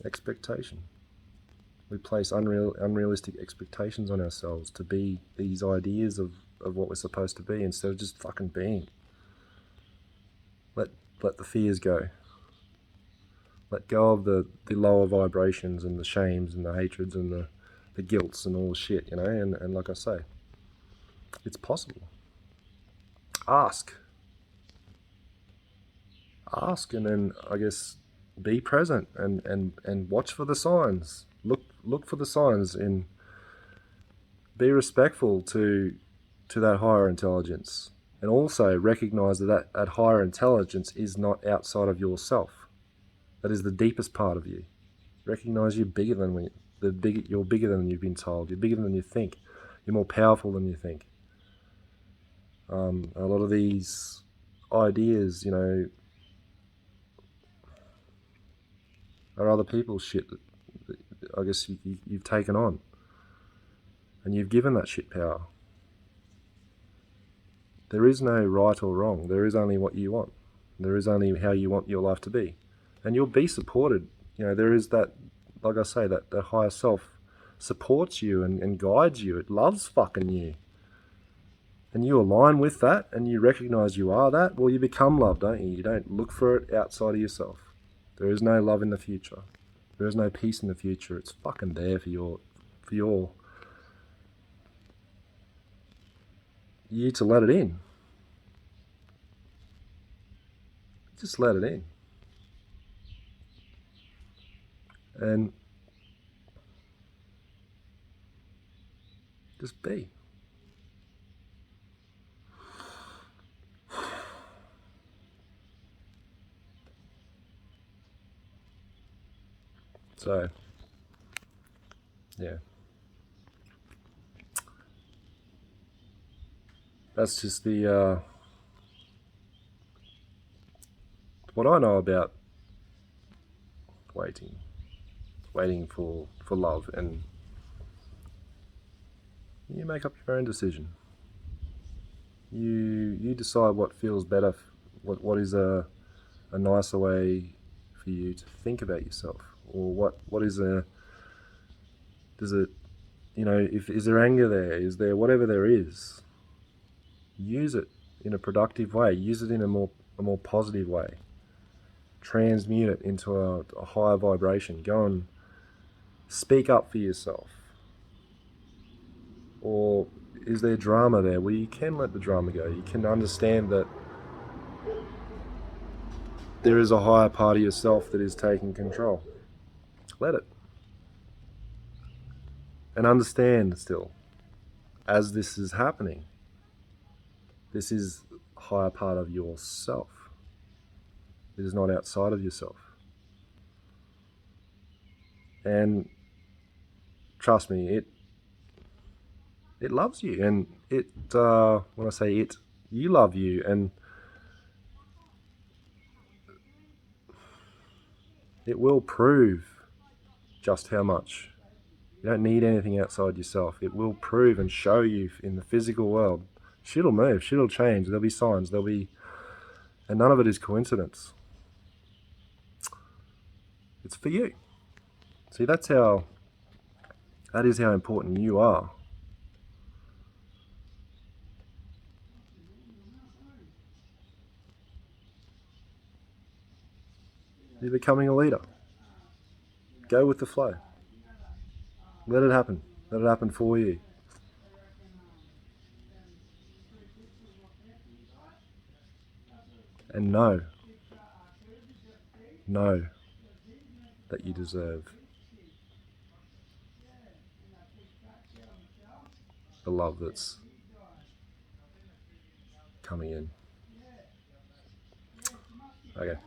expectation. We place unrealistic expectations on ourselves to be these ideas of what we're supposed to be instead of just fucking being. Let the fears go. Let go of the lower vibrations and the shames and the hatreds and the guilts and all the shit, you know, and like I say, It's possible. Ask. Ask, and then I guess be present and watch for the signs. Look for the signs, and be respectful to that higher intelligence, and also recognize that higher intelligence is not outside of yourself. That is the deepest part of you. Recognize you're bigger than you're bigger than you've been told. You're bigger than you think. You're more powerful than you think. A lot of these ideas, are other people's shit that I guess you've taken on, and you've given that shit power. There is no right or wrong. There is only what you want. There is only how you want your life to be, and you'll be supported. There is that, like I say, that higher self supports you and guides you. It loves fucking you. And you align with that, and you recognize you are that, well, you become love, don't you? You don't look for it outside of yourself. There is no love in the future. There is no peace in the future. It's fucking there for you to let it in. Just let it in. And just be. So, yeah. That's just the what I know about waiting for love, and you make up your own decision. You decide what feels better, what is a nicer way for you to think about yourself, or what is does it, if is there anger there, is there whatever there is, use it in a productive way, use it in a more positive way, transmute it into a higher vibration, go and speak up for yourself. Or is there drama there? Well, you can let the drama go. You can understand that there is a higher part of yourself that is taking control. Let it. And understand still, as this is happening, this is a higher part of yourself. It is not outside of yourself. And trust me, it loves you, and when I say it, you love you, and it will prove just how much. You don't need anything outside yourself. It will prove and show you in the physical world. Shit'll move, shit'll change, there'll be signs, and none of it is coincidence. It's for you. See, that is how important you are. You're becoming a leader. Go with the flow. Let it happen. Let it happen for you. And know that you deserve the love that's coming in. Okay.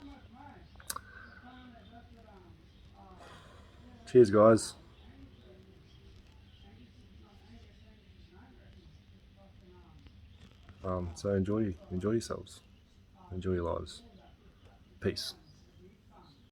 Cheers, guys. So enjoy yourselves. Enjoy your lives. Peace.